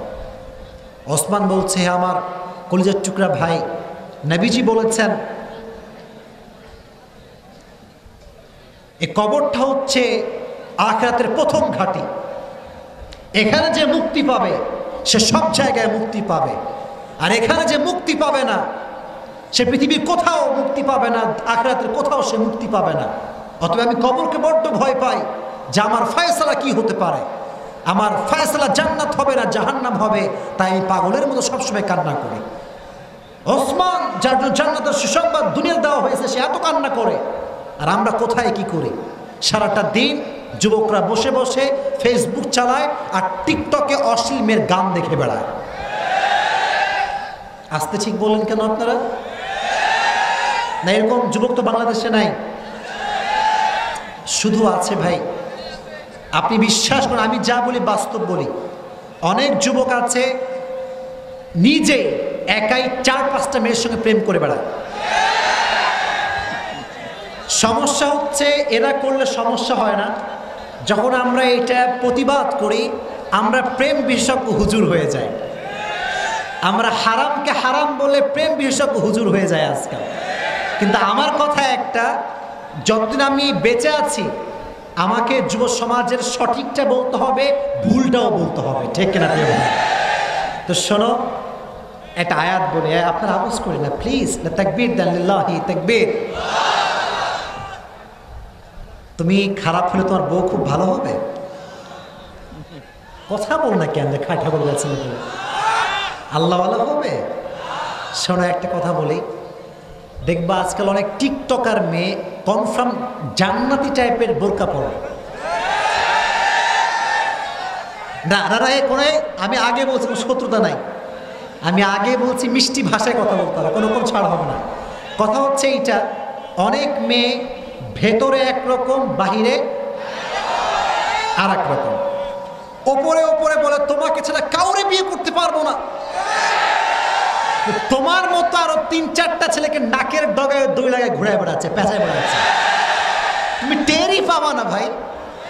ওসমান বলছে, হে আমার কলিজার টুকরা ভাই, নবীজি বলেছেন এই কবরটা হচ্ছে আখিরাতের প্রথম ঘাঁটি। এখানে যে মুক্তি পাবে সে সব জায়গায় মুক্তি পাবে, আর এখানে যে মুক্তি পাবে না সে পৃথিবীর কোথাও মুক্তি পাবে না, আখিরাতের কোথাও সে মুক্তি পাবে না। অতএব আমি কবরকে বড্ড ভয় পাই যে আমার ফয়সালা কি হতে পারে, আমার ফয়সালা জান্নাত হবে না জাহান্নাম হবে, তাই আমি পাগলের মতো সবসময় কান্না করি। ওসমান, যার জন্য জান্নাতের সুসংবাদ দুনিয়া দেওয়া হয়েছে, সে এত কান্না করে, আর আমরা কোথায় কি করি? সারাটা দিন যুবকরা বসে বসে ফেসবুক চালায় আর টিকটকে অশ্লীল মেয়ের গান দেখে বেড়ায়। আসতে ঠিক বললেন কেন আপনারা? না এরকম যুবক তো বাংলাদেশে নাই, শুধু আছে ভাই। আপনি বিশ্বাস করেন, আমি যা বলি বাস্তব বলি। অনেক যুবক আছে নিজে একাই 4-5টা মেয়ের সঙ্গে প্রেম করে বেড়ায়। সমস্যা হচ্ছে এরা করলে সমস্যা হয় না, যখন আমরা এটা প্রতিবাদ করি আমরা প্রেম বিশেষজ্ঞ হুজুর হয়ে যাই। আমরা হারামকে হারাম বলে প্রেম বিশেষজ্ঞ হুজুর হয়ে যায় আজকাল। কিন্তু আমার কথা একটা, যতদিন আমি বেঁচে আছি আমাকে যুব সমাজের সঠিকটা বলতে হবে, ভুলটাও বলতে হবে, ঠিক কিনা? তো শোনো, একটা আয়াত বলে, আপনারা আওয়াজ করেন না প্লিজ, তাকবীর দেন, লিল্লাহি তাকবীর। তুমি খারাপ হলে তোমার বউ খুব ভালো হবে? কথা বল না কেন, খাটা বলে যাচ্ছে আল্লাহ ভালো হবে? শোনো একটা কথা বলি, দেখবা আজকাল অনেক টিকটকার মেয়ে কনফার্ম জান্নাতি টাইপের বোরকা পরে। না না না, কোনো, আমি আগে বলছি কোনো শত্রুতা নাই, আমি আগে বলছি মিষ্টি ভাষায় কথা বলতে হবে, কোনো রকম ছাড় হবে না। কথা হচ্ছে এইটা, অনেক মেয়ে ভেতরে একরকম বাহিরে আর এক রকম, ওপরে ওপরে বলে তোমাকে ছাড়া কাউরে বিয়ে করতে পারবো না, তোমার মতো আরো 3-4টা ছেলেকে নাকের ডগায় দই লাগায় ঘুরে বেড়াচ্ছে, পেঁচায় বেড়াচ্ছে, তুমি টেরই পাবা না ভাই,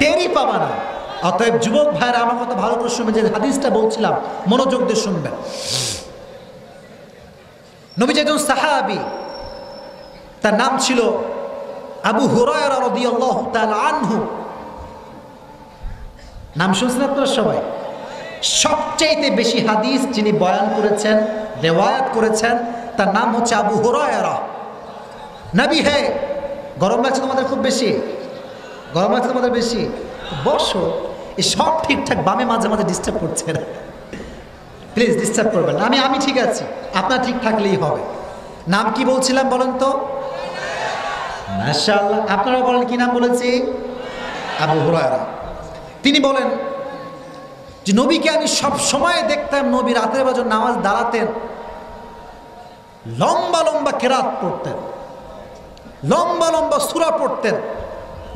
টেরই পাবা না। অতএব যুবক ভাইরা আমার কথা ভালো করে শুনবেন, যে হাদিসটা বলছিলাম মনোযোগ দিয়ে শুনবেন। নবীজি একজন সাহাবী, তার নাম ছিল আবু হুরায়রা রাদিয়াল্লাহু তাআলা আনহু। নাম শুনছেন আপনারা সবাই? সবচেয়ে বেশি হাদিস যিনি বয়ান করেছেন, রিওয়ায়াত করেছেন, তার নাম হচ্ছে আবু হুরায়রা। নবী হে, গরম লাগছে তোমাদের খুব বেশি? গরম লাগছে তোমাদের বেশি? বসো, এই সব ঠিকঠাক, বামে মাঝে মাঝে ডিস্টার্ব করছে, প্লিজ ডিস্টার্ব করবেন না। আমি ঠিক আছি, আপনার ঠিক থাকলেই হবে। নাম কি বলছিলাম বলেন তো? মাশাআল্লাহ, আপনারা বলেন কি নাম বলেছি? আবু হুরায়রা। তিনি বলেন যে নবীকে আমি সব সময় দেখতাম, নবী রাতের বেলা নামাজ দাঁড়াতেন, লম্বা লম্বা কেরাত পড়তেন, লম্বা লম্বা সূরা পড়তেন।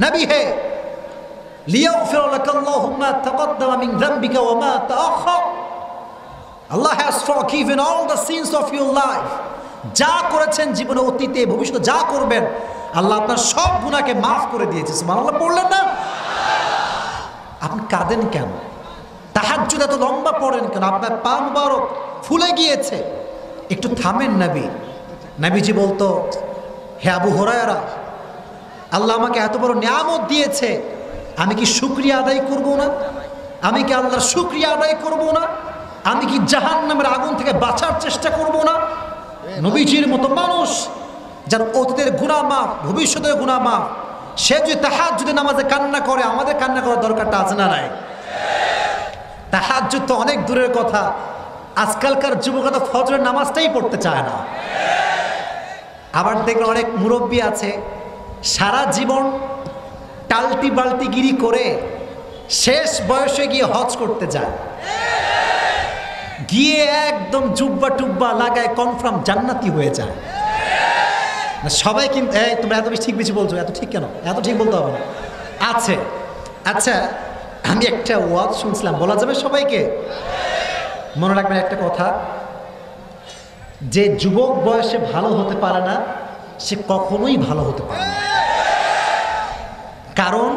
নবী হে, লিয়াগফির লাকাল্লাহু মা তাকদ্দামা মিন যামবিকা ওয়া মা তাআখার, Allah has forgiven all the sins of your life. যা করেছেন জীবনে, অতীতে, ভবিষ্যতে যা করবেন, আল্লাহ আপনার সব গুনাহকে মাফ করে দিয়েছে। সুবহানাল্লাহ পড়লেন না? আপনি কাঁদেন কেন? তাহাজ্জুদ এত লম্বা পড়েন কেন? আপনার পা মুবারক ফুলে গিয়েছে, একটু থামেন। নবীজি বলতো, হে আবু হুরায়রা, আল্লাহ আমাকে এত বড় নিয়ামত দিয়েছে, আমি কি শুকরিয়া আদায় করব না? আমি কি আল্লাহর শুকরিয়া আদায় করব না? আমি কি জাহান্নামের আগুন থেকে বাঁচার চেষ্টা করব না? নবীজির মতো মানুষ, যার অতীতের গুনাহ মাফ, ভবিষ্যতের গুনাহ মাফ, সে যদি তাহাজ্জুদের নামাজে কান্না করে, আমাদের কান্না করার দরকারটা আছে না নাই? তাহাজ্জুদ তো অনেক দূরের কথা, আজকালকার যুবকরা তো ফজরের নামাজটাই পড়তে চায় না। আবার দেখবেন অনেক মুরব্বী আছে, সারা জীবন টালতি বালতিগিরি করে শেষ বয়সে গিয়ে হজ করতে যায়, গিয়ে একদম জুব্বা টুব্বা লাগায় কনফার্ম জান্নাতি হয়ে যায়। সবাই কিন্তু, এই তোমরা এত বেশি ঠিক বেশি বলছো, এত ঠিক কেন? এত ঠিক বলতে হবে না, আছে। আচ্ছা, আমি একটা ওয়াজ শুনছিলাম, বলা যাবে সবাইকে? মনে রাখবেন একটা কথা, যে যুবক বয়সে ভালো হতে পারে না, সে কখনোই ভালো হতে পারে না। কারণ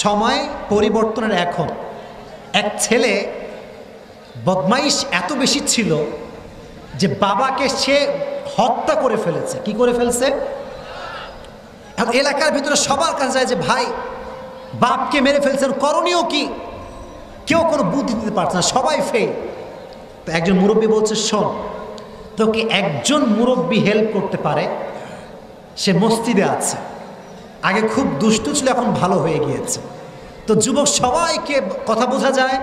সময় পরিবর্তনের। এখন এক ছেলে বদমাইশ এত বেশি ছিল যে বাবাকে সে হত্যা করে ফেলেছে। কি করে ফেলছে? এখন এলাকার ভিতরে সবার কাছে যায় যে ভাই, বাপকে মেরে ফেলছেন, করণীয় কি? কেউ কোনো বুদ্ধি দিতে পারছে না, সবাই ফেল। তো একজন মুরব্বী বলছে, শোন, তোকে একজন মুরব্বী হেল্প করতে পারে, সে মসজিদে আছে, আগে খুব দুষ্টু ছিল, এখন ভালো হয়ে গিয়েছে। তো যুবক সবাইকে, কথা বোঝা যায়,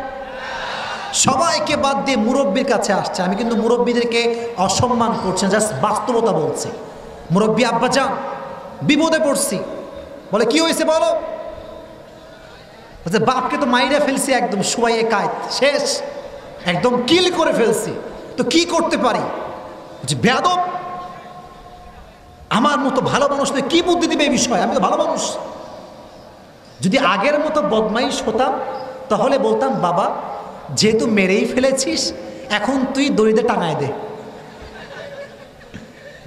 সবাইকে বাদ দিয়ে মুরব্বীর কাছে আসছে। আমি কিন্তু মুরব্বীদেরকে অসম্মান করছি না, জাস্ট বাস্তবতা বলছি। মুরব্বী আব্বা যান, বিপদে পড়ছি। বলে কি হয়েছে বলো? বাপকে তো মাইরা ফেলছি, একদম শুয়াইয়ে কায়ত শেষ, একদম কিল করে ফেলছি, তো কি করতে পারি? বেয়াদব, আমার মতো ভালো মানুষ কি বুদ্ধি দিবে এই বিষয়ে? আমি তো ভালো মানুষ। যদি আগের মতো বদমাইশ হতাম, তাহলে বলতাম, বাবা যেহেতু মেরেই ফেলেছিস, এখন তুই দড়িতে টাঙায় দে,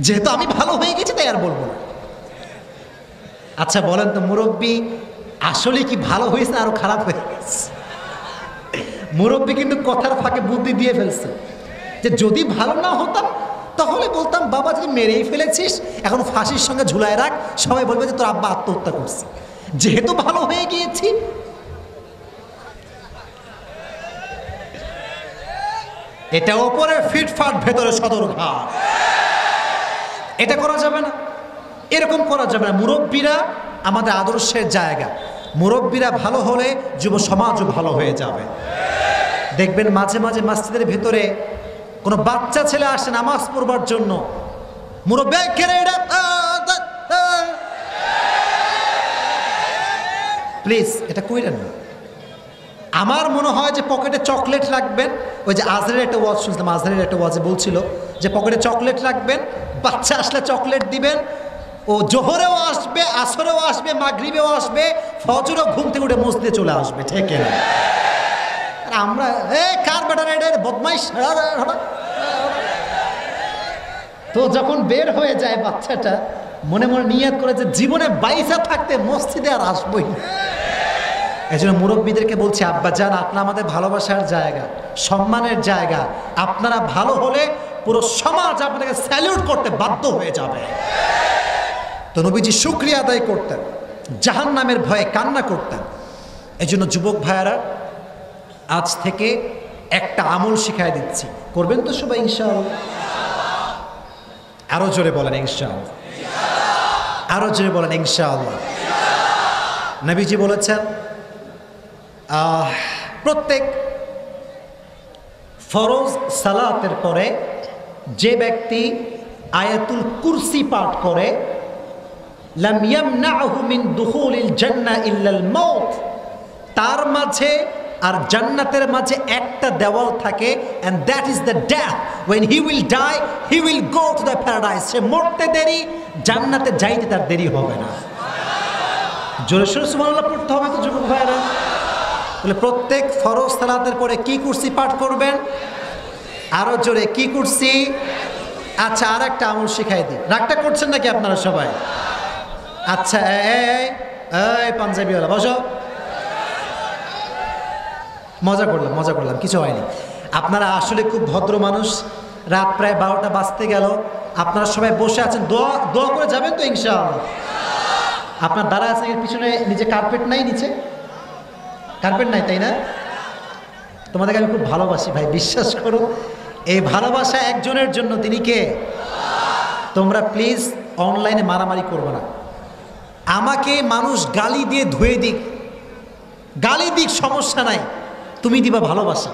যেহেতু আমি ভালো হয়ে গেছি তাই আর বলবো না। আচ্ছা বলেন তো, মুরব্বী আসলে কি ভালো হয়েছে আরো খারাপ হয়ে গেছে? মুরব্বী কিন্তু কথার ফাঁকে বুদ্ধি দিয়ে ফেলছে, যে যদি ভালো না হতাম তাহলে বলতাম, বাবা যদি মেরেই ফেলেছিস, এখন ফাঁসির সঙ্গে ঝুলায় রাখ, সবাই বলবে যে তোর আব্বা আত্মহত্যা করছে। যেহেতু ভালো হয়ে গিয়েছি, এটা ওপরে ফিটফাট, ভেতরে সদরঘাট। এটা করা যাবে না, এরকম করা যাবে না। মুরব্বীরা আমাদের আদর্শের জায়গা। মুরব্বীরা ভালো হলে যুব সমাজও ভালো হয়ে যাবে। দেখবেন মাঝে মাঝে মসজিদের ভেতরে কোনো বাচ্চা ছেলে আসে নামাজ পড়বার জন্য, মুরব্বী প্লিজ এটা কইরেন না। আমার মনে হয় যে পকেটে চকলেট রাখবেন। ওই যে আজহারের একটা ওয়াজ শুনছিলাম, আজহারের একটা ওয়াজে বলছিল যে পকেটে চকলেট রাখবেন, বাচ্চা আসলে চকলেট দিবেন। ও জোহরেও আসবে, আসরেও আসবে, মাগরিবেও আসবে, ফজরেও ঘুম থেকে উঠে মসজিদে চলে আসবে, ঠিক না? আর আমরা কার বেটার বদমাইশ। তো যখন বের হয়ে যায় বাচ্চাটা, মনে মনে নিয়ত করে যে জীবনে বাইসা থাকতে মসজিদে আর আসবই না। এই জন্য মুরব্বীদেরকে বলছি, আব্বা যান, আপনারা আমাদের ভালোবাসার জায়গা, সম্মানের জায়গা। আপনারা ভালো হলে পুরো সমাজ আপনাকে স্যালিউট করতে বাধ্য হয়ে যাবে। তো নবীজি শুকরিয়া আদায় করতেন, জাহান্নামের ভয়ে কান্না করতেন। এই জন্য যুবক ভাইয়ারা, আজ থেকে একটা আমল শিখাই দিচ্ছি, করবেন তো সবাই ইনশাআল্লাহ? আরো জোরে বলেন ইনশাআল্লাহ, আরো জোরে বলেন ইনশাআল্লাহ। নবীজি বলেছেন, প্রত্যেক ফরজ সালাতের পরে যে ব্যক্তি আয়াতুল কুরসি পাঠ করে, লাম ইয়ামনাহু মিন দুখুলিল জান্নাহ ইল্লাল মাউত, তার মাঝে আর জান্নাতের মাঝে একটা দেওয়াল থাকে, and that is the death. When he will die, he will go to the paradise. সে মরতে দেরি, জান্নাতে যাইতে তার দেরি হবে না। জোরে সোরে সুবহানাল্লাহ পড়তে হবে তো যুবক ভাইরা। বলে প্রত্যেক ফরজ সালাতের পরে কি কুরসি পাঠ করবেন? আরো জোরে, কি কুরসি? আচ্ছা, আর একটা আমল শিখাই দিই। রাগটা করছেন নাকি আপনারা সবাই? আচ্ছা, এই পাঞ্জাবিওয়ালা বসো। মজা করলাম, কিছু হয়নি। আপনারা আসলে খুব ভদ্র মানুষ। রাত প্রায় 12টা বাজতে গেল, আপনারা সবাই বসে আছেন, দোয়া করে যাবেন তো ইনশাআল্লাহ? আপনার দ্বারা আছে এর পিছনে নিচে কার্পেট নাই, নিচে কার্পেট নাই, তাই না? তোমাদেরকে আমি খুব ভালোবাসি ভাই, বিশ্বাস করো। এই ভালোবাসা একজনের জন্য, তিনি কে? তোমরা প্লিজ অনলাইনে মারামারি করবে না। আমাকে মানুষ গালি দিয়ে ধুয়ে দিক, গালি দিক, সমস্যা নাই, তুমি দিবা ভালোবাসা।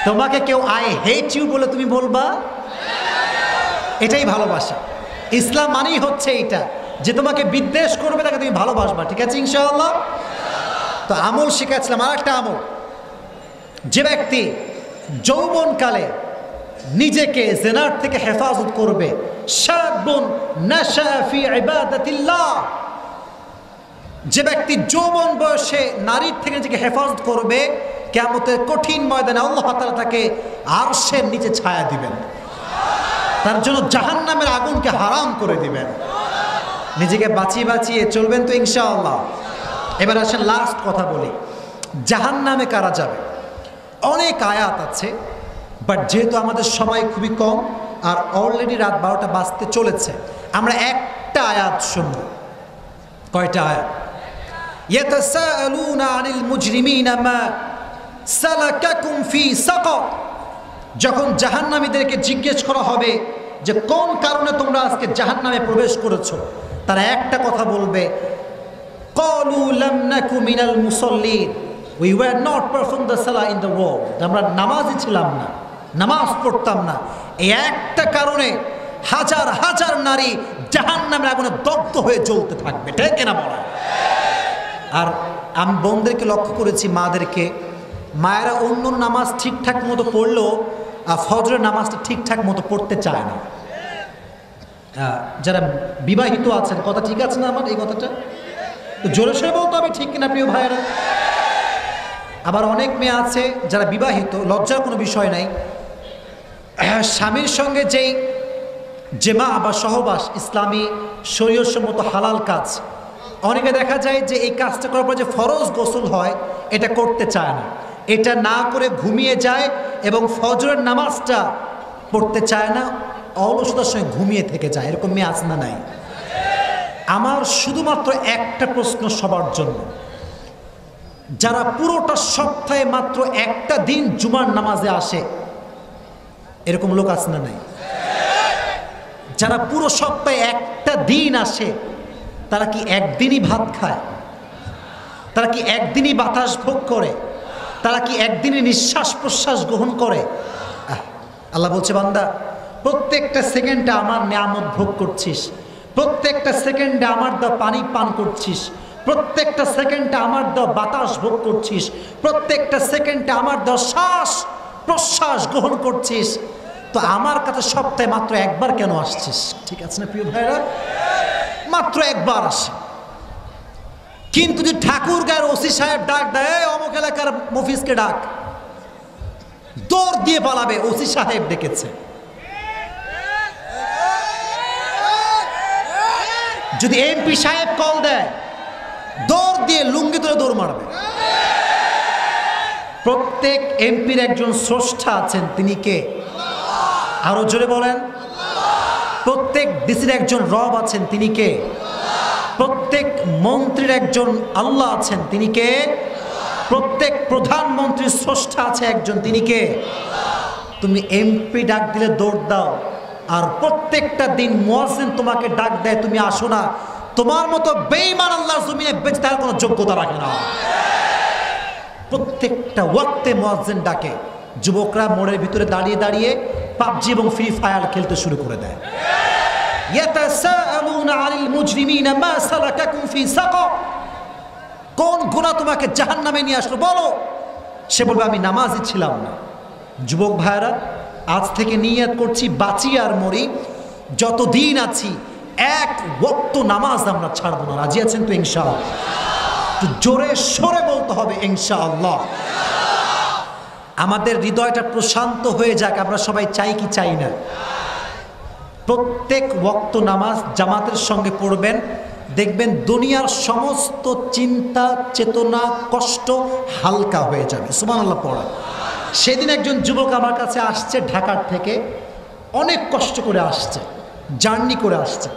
তোমাকে কেউ আই হেট ইউ বলে তুমি বলবা, এটাই ভালোবাসা। ইসলাম মানেই হচ্ছে এইটা, যে তোমাকে বিদ্বেষ করবে তাকে তুমি ভালোবাসবা, ঠিক আছে ইনশাআল্লাহ? তো আমল শিখাচ্ছিলাম, আর একটা আমল, যে ব্যক্তি যৌবনকালে নিজেকে জিনার থেকে হেফাজত করবে, শাবুন নাশা ফি ইবাদাতিল্লাহ, যে ব্যক্তি যৌবন বয়সে নারীর থেকে নিজেকে হেফাজত করবে, কিয়ামতের কঠিন ময়দানে আল্লাহ তাআলা তাকে আরশের নিচে ছায়া দিবেন, তার জন্য জাহান্নামের আগুনকে হারাম করে দিবেন। নিজেকে বাঁচিয়ে বাঁচিয়ে চলবেন তো ইনশাআল্লাহ। এবার আসেন লাস্ট কথা বলি, জাহান্নামে কারা যাবে? অনেক আয়াত আছে, বাট যেহেতু আমাদের সময় খুবই কম আর অলরেডি রাত 12টা বাজতে চলেছে, আমরা একটা আয়াত শুনব। কয়টা আয়াত? ইয়াতাসাআলুনা আনিল মুজরিমিনা মা সালাকাকুম ফি সাকার, যখন জাহান্নামীদেরকে জিজ্ঞেস করা হবে যে কোন কারণে তোমরা আজকে জাহান্নামে প্রবেশ করেছো, তারা একটা কথা বলবে, ক্বালু লাম নাকু মিনাল মুসাল্লিন, we were not perform the salah in the world, আমরা নামাজই ছিলাম না, নামাজ পড়তাম না। এই একটা কারণে হাজার হাজার নারী জাহান্নামের আগুনে দগ্ধ হয়ে জ্বলতে থাকবে, ঠিক না বলা? আর আমি বোনদেরকে লক্ষ্য করেছি, মাদেরকে, মায়েরা অন্য নামাজ ঠিকঠাক মতো পড়লেও ফজরের নামাজটা ঠিকঠাক মতো পড়তে চায় না। যারা বিবাহিত আছেন, কথা ঠিক আছে না আমার এই কথাটা? তো জোরে সরে বলতে হবে, ঠিক কিনা প্রিয় ভাইয়েরা? আবার অনেক মেয়ে আছে যারা বিবাহিত, লজ্জার কোনো বিষয় নাই, স্বামীর সঙ্গে যেই জেমা বা সহবাস ইসলামী শরীয়তসম্মত হালাল কাজ, অনেকে দেখা যায় যে এই কাজটা করার পর যে ফরজ গোসল হয় এটা করতে চায় না, এটা না করে ঘুমিয়ে যায় এবং ফজরের নামাজটা পড়তে চায় না, অলসতার সঙ্গে ঘুমিয়ে থেকে যায়। এরকম মেয়ে আছে না নাই? আমার শুধুমাত্র একটা প্রশ্ন সবার জন্য, যারা পুরোটা সপ্তাহে মাত্র একটা দিন জুমার নামাজে আসে, এরকম লোক আছে না নাই? যারা পুরো সপ্তাহে একটা দিন আসে, তারা কি একদিনই ভাত খায়? তারা কি একদিনই বাতাস ভোগ করে? তারা কি একদিনই নিঃশ্বাস প্রশ্বাস গ্রহণ করে? আল্লাহ বলছে, বান্দা, প্রত্যেকটা সেকেন্ডে আমার নিয়ামত ভোগ করছিস, প্রত্যেকটা সেকেন্ডে আমার দেওয়া পানি পান করছিস, প্রত্যেকটা সেকেন্ডে আমার দেওয়া বাতাস ভোগ করছিস, প্রত্যেকটা সেকেন্ডে আমার দেওয়া শ্বাস প্রশ্বাস গ্রহণ করছিস, তো আমার কাছে সপ্তাহে মাত্র একবার কেন আসছিস? ঠিক আছে না প্রিয় ভাইরা? মাত্র একবার আসে। কিন্তু যদি ঠাকুরগাঁয়ের ওসি সাহেব ডাক দেয়, অমুক এলাকার মফিজকে ডাক, দৌড় দিয়ে পালাবে, ওসি সাহেব ডেকেছে। যদি এমপি সাহেব কল দেয়, দৌড় দিয়ে লুঙ্গি ধরে দৌড় মারবে। প্রত্যেক এমপির একজন স্রষ্টা আছেন, তিনি কে? আরো জোরে বলেন। প্রত্যেক ডিসির একজন রব আছেন, তিনি কে? প্রত্যেক মন্ত্রীর একজন আল্লাহ আছেন, তিনি কে? প্রত্যেক প্রধানমন্ত্রীর স্রষ্টা আছে একজন, তিনি কে? তুমি এমপি ডাক দিলে দৌড় দাও, আর প্রত্যেকটা দিন মুয়াজ্জিন তোমাকে ডাক দেয়, তুমি আসো না, তোমার মতো বেঈমান আল্লাহর জমিনে বেঁচে থাকার কোনো যোগ্যতা রাখে না। প্রত্যেকটা ওয়াক্তে মুয়াজ্জিন ডাকে। যুবকরা মোড়ের ভিতরে দাঁড়িয়ে দাঁড়িয়ে পাবজি এবং ফ্রি ফায়ার খেলতে শুরু করে দেয়। ইয়াতাসাআলুনা আনিল মুজরিমিনা মা সালাকাকুম ফি সাকার, কোন গুনাহ তোমাকে জাহান্নামে নিয়ে আসলো বলো? সে বলবে, আমি নামাজি ছিলাম না। যুবক ভাইরা, আজ থেকে নিয়ত করছি, বাঁচি আর মরি, যতদিন আছি এক ওয়াক্ত নামাজ আমরা ছাড়বো না। রাজি আছেন তো ইনশাআল্লাহ? তো জোরে সরে বলতে হবে ইনশাআল্লাহ। আমাদের হৃদয়টা প্রশান্ত হয়ে যাক, আমরা সবাই চাই কি চাই না? প্রত্যেক ওয়াক্ত নামাজ জামাতের সঙ্গে পড়বেন, দেখবেন দুনিয়ার সমস্ত চিন্তা চেতনা কষ্ট হালকা হয়ে যাবে। সুবহানাল্লাহ পড়া। সেদিন একজন যুবক আমার কাছে আসছে ঢাকার থেকে, অনেক কষ্ট করে আসছে, জার্নি করে আসছে।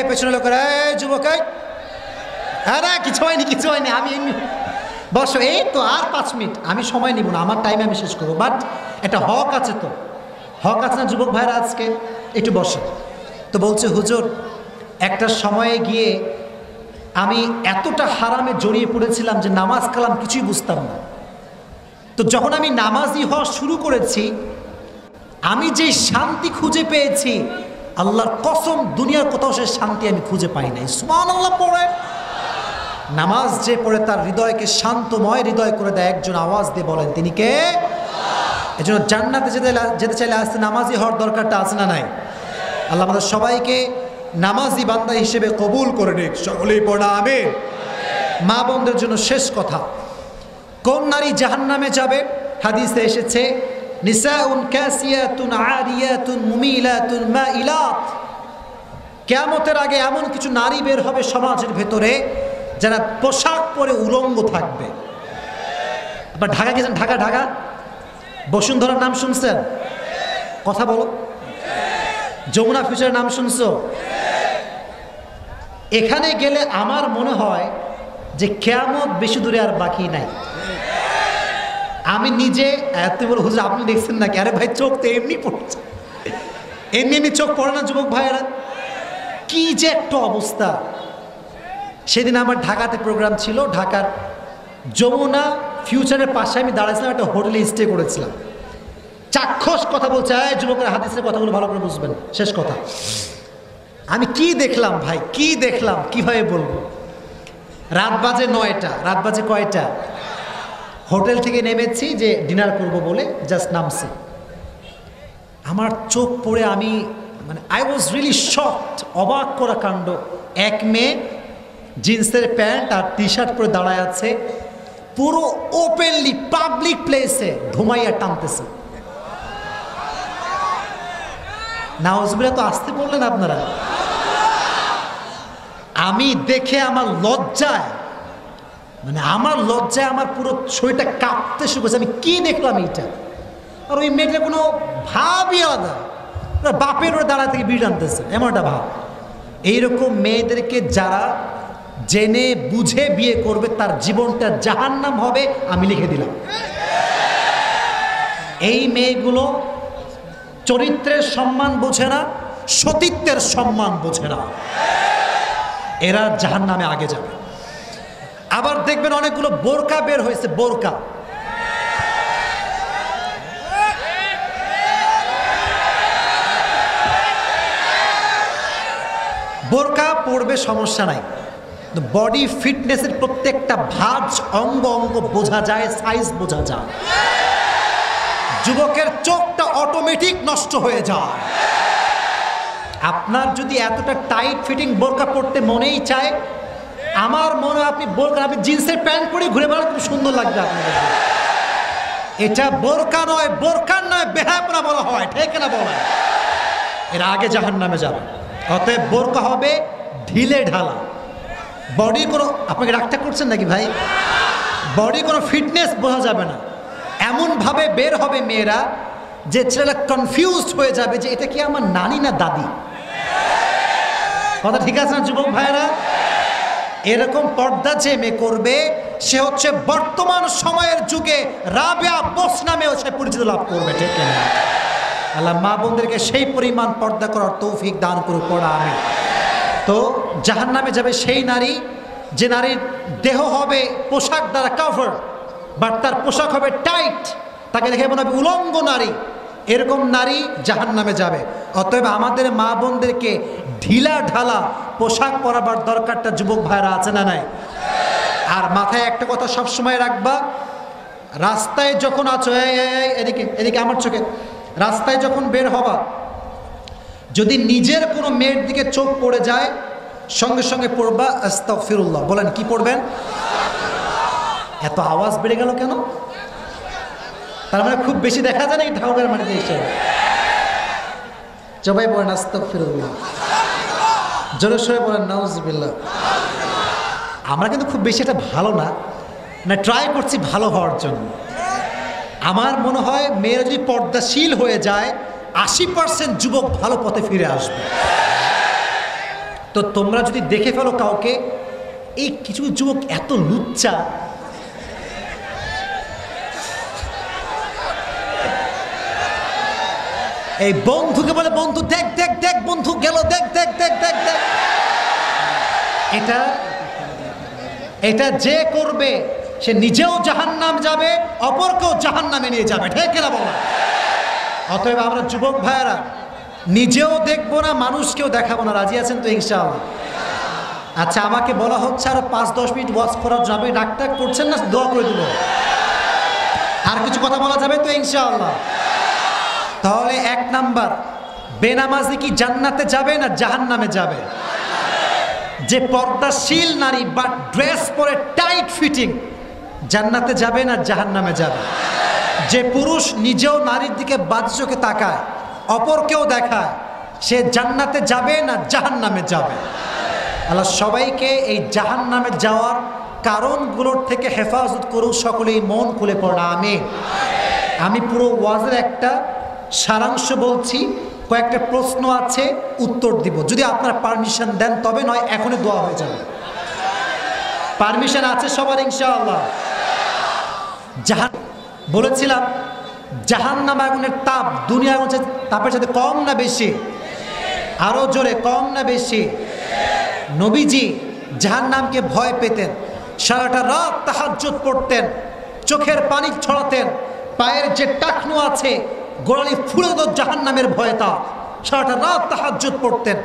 পেছনে লোকের, যুবক, আরে কিছু হয়নি, কিছু হয়নি, আমি এমনি বসো, এই তো আর 5 মিনিট, আমি সময় নিব না, আমার টাইমে আমি শেষ করবো। বাট একটা হক আছে, তো হক আছে না যুবক ভাইরা? আজকে একটু বসে। তো বলছে, হুজুর, একটা সময়ে গিয়ে আমি এতটা হারামে জড়িয়ে পড়েছিলাম যে নামাজ কালাম কিছুই বুঝতাম না। তো যখন আমি নামাজি হওয়া শুরু করেছি, আমি যে শান্তি খুঁজে পেয়েছি, আল্লাহর কসম দুনিয়ার কোথাও সে শান্তি আমি খুঁজে পাই নাই। সুবহানাল্লাহ পড়ে। নামাজ যে পড়ে তার হৃদয়কে শান্তময় হৃদয় করে দেয়, একজন আওয়াজ দিয়ে বলেন, তিনি কে? এজন্য জান্নাতে যেতে চাইলে আজকে নামাজি হওয়ার দরকারটা আছে না নাই? আল্লাহ আমাদের সবাইকে নামাজি বান্দা হিসেবে কবুল করে নিক। সকলেই পড়া আমিন। মা বোনদের জন্য শেষ কথা, কোন নারী জাহান্নামে যাবে? হাদিসে এসেছে, নিসাউন কাসিয়াতুন আরিয়াতুন মুমিলাতুন মাইলাত। কিয়ামতের আগে এমন কিছু নারী বের হবে সমাজের ভেতরে, যারা পোশাক পরে উলঙ্গ থাকবে। আপনার ঢাকা গেছেন? ঢাকা ঢাকা বসুন্ধরার নাম শুনছেন? কথা বলো। যমুনা ফিউচারের নাম শুনছো? এখানে গেলে আমার মনে হয় যে কিয়ামত বেশি দূরে আর বাকি নাই। আমি নিজে এত বড়, হুজুর আপনি দেখছেন নাকি? আরে ভাই, চোখ তো এমনি পড়ছে, এমনি এমনি চোখ পড়ে না যুবক ভাইয়েরা? কি যে একটা অবস্থা। সেদিন আমার ঢাকাতে প্রোগ্রাম ছিল, ঢাকার যমুনা ফিউচারের পাশে আমি দাঁড়াইছিলাম, একটা হোটেলে স্টে করেছিলাম। চাক্ষুষ কথা বলছে, যুবকের হাদিসের কথাগুলো ভালো করে বুঝবেন। শেষ কথা, আমি কি দেখলাম ভাই, কি দেখলাম, কিভাবে বলবো? রাত বাজে 9টা। রাত বাজে কয়টা? হোটেল থেকে নেমেছি যে ডিনার করব বলে, জাস্ট নামছি। আমার চোখ পড়ে আমি আই ওয়াজ রিয়েলি শকড। অবাক করা কাণ্ড। এক মেয়ে জিন্সের প্যান্ট আর টি শার্ট পরে দাঁড়ায় আছে, পুরো ওপেনলি পাবলিক প্লেসে ধুমাইয়া টানতেছে। নাউজুবিল্লাহ, তো আসতে বললেন আপনারা। আমি দেখে আমার লজ্জায়, আমার লজ্জায় আমার পুরো শরীরটা কাঁপতে শুরু করেছে। আমি কি দেখলাম এইটা? আর ওই মেয়েটা কোনো ভাবই আলাদা, বাপের ওরা দাঁড়া থেকে বিড় আনতেছে, এমন একটা ভাব। এইরকম মেয়েদেরকে যারা জেনে বুঝে বিয়ে করবে তার জীবনটা জাহান্নাম হবে, আমি লিখে দিলাম। এই মেয়েগুলো চরিত্রের সম্মান বোঝে না, সতীত্বের সম্মান বোঝে না, এরা জাহান্নামে আগে যাবে। আবার দেখবেন অনেকগুলো বোরকা বের হয়েছে, বোরকা। বোরকা পড়বে সমস্যা নাই, বডি ফিটনেসের প্রত্যেকটা ভাঁজ অঙ্গ অঙ্গ বোঝা যায়, সাইজ বোঝা যায়। যুবকের চোখটা অটোমেটিক নষ্ট হয়ে যায়। আপনার যদি এতটা টাইট ফিটিং বোরকা পড়তে মনেই চায়, আমার মনে হয় আপনি বোরকা, আপনি জিন্সের প্যান্ট পরে ঘুরে বেড়ালে খুব সুন্দর লাগবে আপনার। এটা বোরকা নয়, বোরকার নয়, বেহায়াপনা বলা হয়, ঠিক না বলা? এর আগে জাহান্নামে যাবে। অতএব বোরকা হবে ঢিলে ঢালা, বডি কোনো, আপনাকে রাগটা করছেন নাকি ভাই? বডি কোনো ফিটনেস বোঝা যাবে না, এমনভাবে বের হবে মেয়েরা যে ছেলেরা কনফিউজড হয়ে যাবে যে এটা কি আমার নানি না দাদি। কথা ঠিক আছে না যুবক ভাইয়েরা? এরকম পর্দা যে মেয়ে করবে সে হচ্ছে বর্তমান সময়ের যুগে রাবেয়া বোস নামেও সে পরিচিতি লাভ করবে, ঠিক না? আল্লাহ মা বোনদেরকে সেই পরিমাণ পর্দা করার তৌফিক দান করুক, পড়া আমি। তো জাহান্নামে যাবে সেই নারী যে নারীর দেহ হবে পোশাক দ্বারা কভার, বাট তার পোশাক হবে টাইট, তাকে দেখে মনে হবে উলঙ্গ নারী। এরকম নারী জাহান্নামে যাবে। অতএব আমাদের মা বোনদেরকে ঢিলা ঢালা পোশাক পরাবার দরকারটা যুবক ভাইরা আছে না নাই? আর মাথায় একটা কথা সবসময় রাখবা, রাস্তায় যখন আছো, এদিকে এদিকে আমার চোখে, রাস্তায় যখন বের হবা, যদি নিজের কোনো মেয়ের দিকে চোখ পড়ে যায়, সঙ্গে সঙ্গে পড়বা আস্তাগফিরুল্লাহ। বলেন কি পড়বেন? এত আওয়াজ বেড়ে গেল কেন? তার মানে খুব বেশি দেখা যায় নাকি ঢাকার মাটিতে এসে? সবাই বলেন আস্তাগফিরুল্লাহ, জোরে সরে বলেন নাউজুবিল্লাহ। আমরা কিন্তু খুব বেশি এটা ভালো না, ট্রাই করছি ভালো হওয়ার জন্য। আমার মনে হয় মেয়েরা যদি পর্দাশীল হয়ে যায়, 80% যুবক ভালো পথে ফিরে আসবে। তো তোমরা যদি দেখে ফেলো কাউকে, এই কিছু যুবক এত লুচ্চা, এই বন্ধুকে বলে বন্ধু দেখ দেখ দেখ, বন্ধু গেল দেখ দেখ দেখ দেখ দেখ। এটা যে করবে সে নিজেও জাহান্নাম যাবে, অপরকেও জাহান্নামে নিয়ে যাবে, ঠিক না বলা? অতএব আমরা যুবক ভাইয়েরা নিজেও দেখবো না, মানুষকেও দেখাবো না। রাজি আছেন তো ইনশাআল্লাহ? আচ্ছা, আমাকে বলা হচ্ছে আরো 5-10 মিনিট ওয়াচ করা যাবে, ডাক্তার করছেন না? দোয়া করে দিব। আর কিছু কথা বলা যাবে তো ইনশাআল্লাহ? তাহলে 1 নাম্বার, বেনামাজি কি জান্নাতে যাবে না জাহান্নামে যাবে? যে পর্দাশীল নারী বা ড্রেস পরে টাইট ফিটিং, জান্নাতে যাবে না জাহান্নামে যাবে? যে পুরুষ নিজেও নারীর দিকে বাজে চোখে তাকায়, অপরকেও দেখায়, সে জান্নাতে যাবে না জাহান্নামে যাবে? আল্লাহ সবাইকে এই জাহান্নামে যাওয়ার কারণগুলোর থেকে হেফাজত করুক। সকলেই মন খুলে পড়া আমিন। আমি পুরো ওয়াজের একটা সারাংশ বলছি, কয়েকটা প্রশ্ন আছে, উত্তর দিব যদি আপনারা পারমিশন দেন, তবে নয় এখনই দোয়া হয়ে যাবে। পারমিশন আছে সবার ইনশাআল্লাহ? বলেছিলাম জাহান্নাম আগুনের তাপ দুনিয়া আগুনের তাপের সাথে কম না বেশি? আরো জোরে, কম না বেশি? নবীজি জাহান্নামকে ভয় পেতেন, সারাটা রাত তাহাজ্জুদ পড়তেন, চোখের পানি ছড়াতেন, পায়ের যে টাকনু আছে গোড়ালি ফুলে যেত জাহান্নামের ভয়ে, তা সারাটা রাত তাহাজ্জুদ পড়তেন।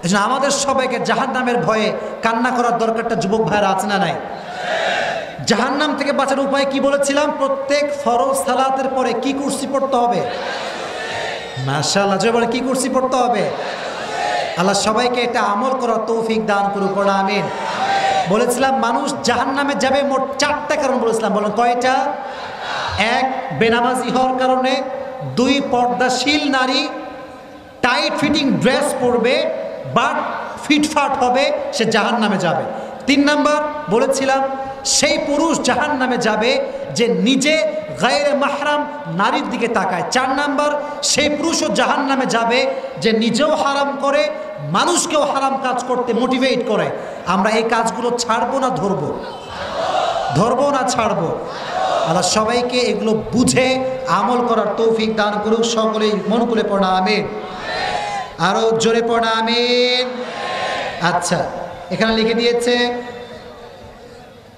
এই জন্য আমাদের সবাইকে জাহান্নামের ভয়ে কান্না করার দরকারটা যুবক ভাইরা আছে না নাই? জাহান্নাম থেকে বাঁচার উপায় কি বলেছিলাম? প্রত্যেক ফরজ সালাতের পরে কি কুরসি পড়তে হবে? মাশাআল্লাহ, যে বলে কি কুরসি পড়তে হবে? আল্লাহ সবাইকে এটা আমল করার তৌফিক দান করুক, পড়া আমিন। বলেছিলাম মানুষ জাহান্নামে যাবে মোট 4টা কারণ বলেছিলাম, বলেন কয়টা? 1, বেনামাজি হওয়ার কারণে। 2, পর্দাশীল নারী টাইট ফিটিং ড্রেস পরবে বাট ফিটফাট হবে, সে জাহান্নামে যাবে। 3 নাম্বার বলেছিলাম সেই পুরুষ জাহান্নামে যাবে যে নিজে গায়রে মাহরাম নারীর দিকে তাকায়। 4 নাম্বার, সেই পুরুষও জাহান্নামে যাবে যে নিজেও হারাম করে, মানুষকেও হারাম কাজ করতে মোটিভেট করে। আমরা এই কাজগুলো ছাড়বো না ধরবো? ধরবো না ছাড়বো? আল্লাহ সবাইকে এগুলো বুঝে আমল করার তৌফিক দান করুক। সকলেই মন খুলে পড়া আমিন। আরো জোরে পড়া আমিন। আচ্ছা, এখানে লিখে দিয়েছে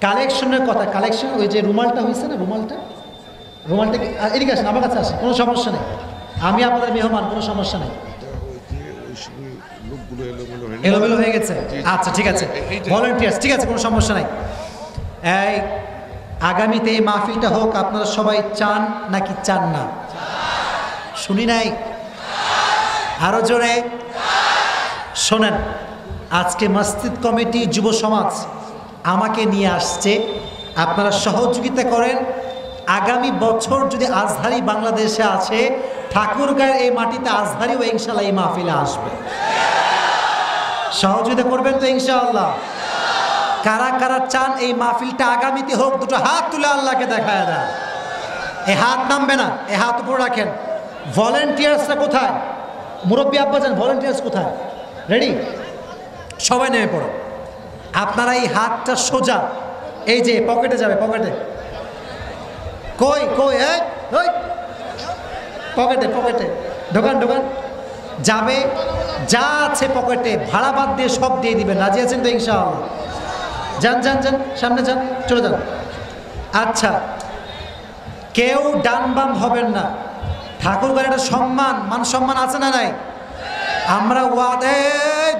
কালেকশনের কথা। কালেকশন ওই যে রুমালটা হয়েছে না, রুমালটা কি এদিকে আসেন, আমার কাছে আসেন, কোনো সমস্যা নেই, আমি আপনাদের মেহমান, কোনো সমস্যা নেই। এলোমেলো হয়ে গেছে, আচ্ছা ঠিক আছে, ভলেন্টিয়ার্স, ঠিক আছে, কোনো সমস্যা নাই। এই আগামীতে এই মাহফিলটা হোক আপনারা সবাই চান নাকি চান না? শুনি নাই, আরো জোরে শোনেন। আজকে মসজিদ কমিটি, যুব সমাজ আমাকে নিয়ে আসছে, আপনারা সহযোগিতা করেন। আগামী বছর যদি আজহারি বাংলাদেশে আছে, ঠাকুরগাঁয়ের এই মাটিতে আজহারিও ইনশাআল্লাহ এই মাহফিলে আসবে। সহযোগিতা করবেন তো ইনশাআল্লাহ? কারা কারা চান এই মাহফিলটা আগামীতে হোক? দুটো হাত তুলে আল্লাহকে দেখায় দেন। এই হাত নামবে না, এই হাত উপরে রাখেন। ভলেন্টিয়ার্সরা কোথায়? মুরব্বী আব্বাজান, ভলেন্টিয়ার্স কোথায়? রেডি? সবাই নেমে পড়ো। আপনারা এই হাতটা সোজা এই যে পকেটে যাবে, পকেটে কই কই ওই পকেটে পকেটে ঢোকান ঢোকান যাবে। যা আছে পকেটে ভাড়া বাদ দিয়ে সব দিয়ে দিবেন। রাজি আছেন তো ইনশাআল্লাহ? যান যান যান, সামনে যান, চলে যান। আচ্ছা, কেউ ডান বাম হবেন না। ঠাকুরগাঁয়ের একটা সম্মান, মান সম্মান আছে না নাই? আমরা ওয়াদে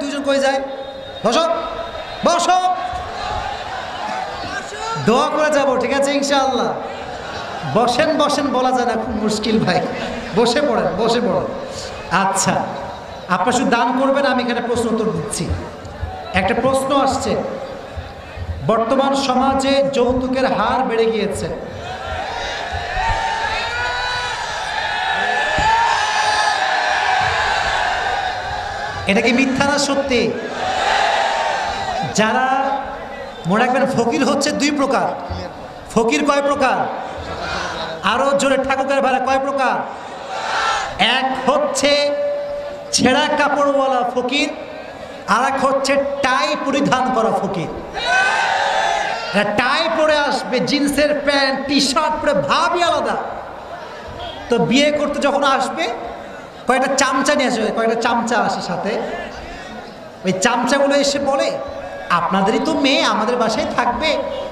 দুজন কই যায়, বসো বসো, দোয়া করে যাবো, ঠিক আছে ইনশাআল্লাহ? বসেন বসেন বলা যায় না, খুব মুশকিল ভাই, বসে পড়েন, বসে পড়েন। আচ্ছা, আপনারা শুধু দান করবেন, আমি এখানে প্রশ্ন উত্তর দিচ্ছি। একটা প্রশ্ন আসছে, বর্তমান সমাজে যৌতুকের হার বেড়ে গিয়েছে। এটা কি মিথ্যা না সত্যি? যারা মনে রাখবেন, ফকির হচ্ছে 2 প্রকার। ফকির কয় প্রকার? আরো জোরে ঠাকুরগাঁয়ের ভাড়া কয় প্রকার? এক হচ্ছে ছেঁড়া কাপড়ওয়ালা ফকির, আর এক হচ্ছে টাই পরিধান করা ফকির। টাই পরে আসবে, জিন্সের প্যান্ট টি শার্ট পরে, ভাবই আলাদা। তো বিয়ে করতে যখন আসবে, কয়েকটা চামচা নিয়ে আসবে, কয়েকটা চামচা আসে সাথে। ওই চামচাগুলো এসে বলে, আপনাদেরই তো মেয়ে আমাদের বাসায় থাকবে,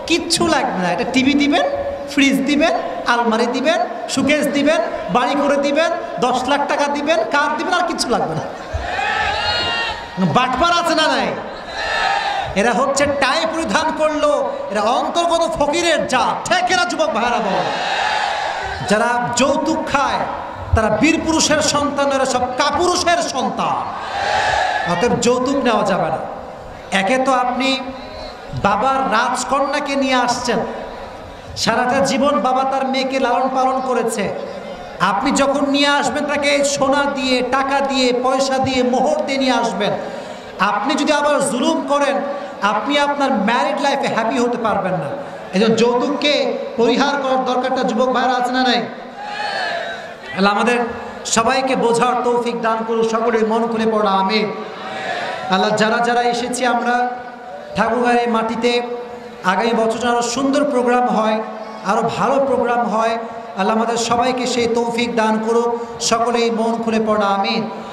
কিচ্ছু লাগবে না, একটা টিভি দিবেন, ফ্রিজ দিবেন, আলমারি দিবেন, সুকেস দিবেন, বাড়ি করে দিবেন, 10 লাখ টাকা দিবেন, কার দিবেন, আর কিচ্ছু লাগবে না। বাটপার আছে না নাই? এরা হচ্ছে টাই পরিধান করলো, এরা অন্তর্গত ফকিরের জাত। ঠিক এরা যুবক ভাইরা বল, যারা যৌতুক খায় তারা বীর পুরুষের সন্তান, এরা সব কাপুরুষের সন্তান। অতএব যৌতুক নেওয়া যাবে না। একে তো আপনি বাবার রাজকন্যাকে নিয়ে আসছেন, সারাটা জীবন বাবা তার মেয়েকে লালন পালন করেছে। আপনি যখন নিয়ে আসবেন তাকে সোনা দিয়ে, টাকা দিয়ে, পয়সা দিয়ে, মোহর দিয়ে নিয়ে আসবেন। আপনি যদি আবার জুলুম করেন, আপনি আপনার ম্যারিড লাইফে হ্যাপি হতে পারবেন না। এই জন্য যৌতুককে পরিহার করার দরকারটা যুবক ভাইরা আছে না নাই? আল্লাহ আমাদের সবাইকে বোঝার তৌফিক দান করুন। সকলের মন খুলে পড়া আমিন। আল্লাহ যারা যারা এসেছি আমরা ঠাকুরগাঁয়ের মাটিতে, আগামী বছর আরও সুন্দর প্রোগ্রাম হয়, আরও ভালো প্রোগ্রাম হয়। আল্লাহ আমাদের সবাইকে সেই তৌফিক দান করুক। সকলেই মন খুলে পড়া আমিন।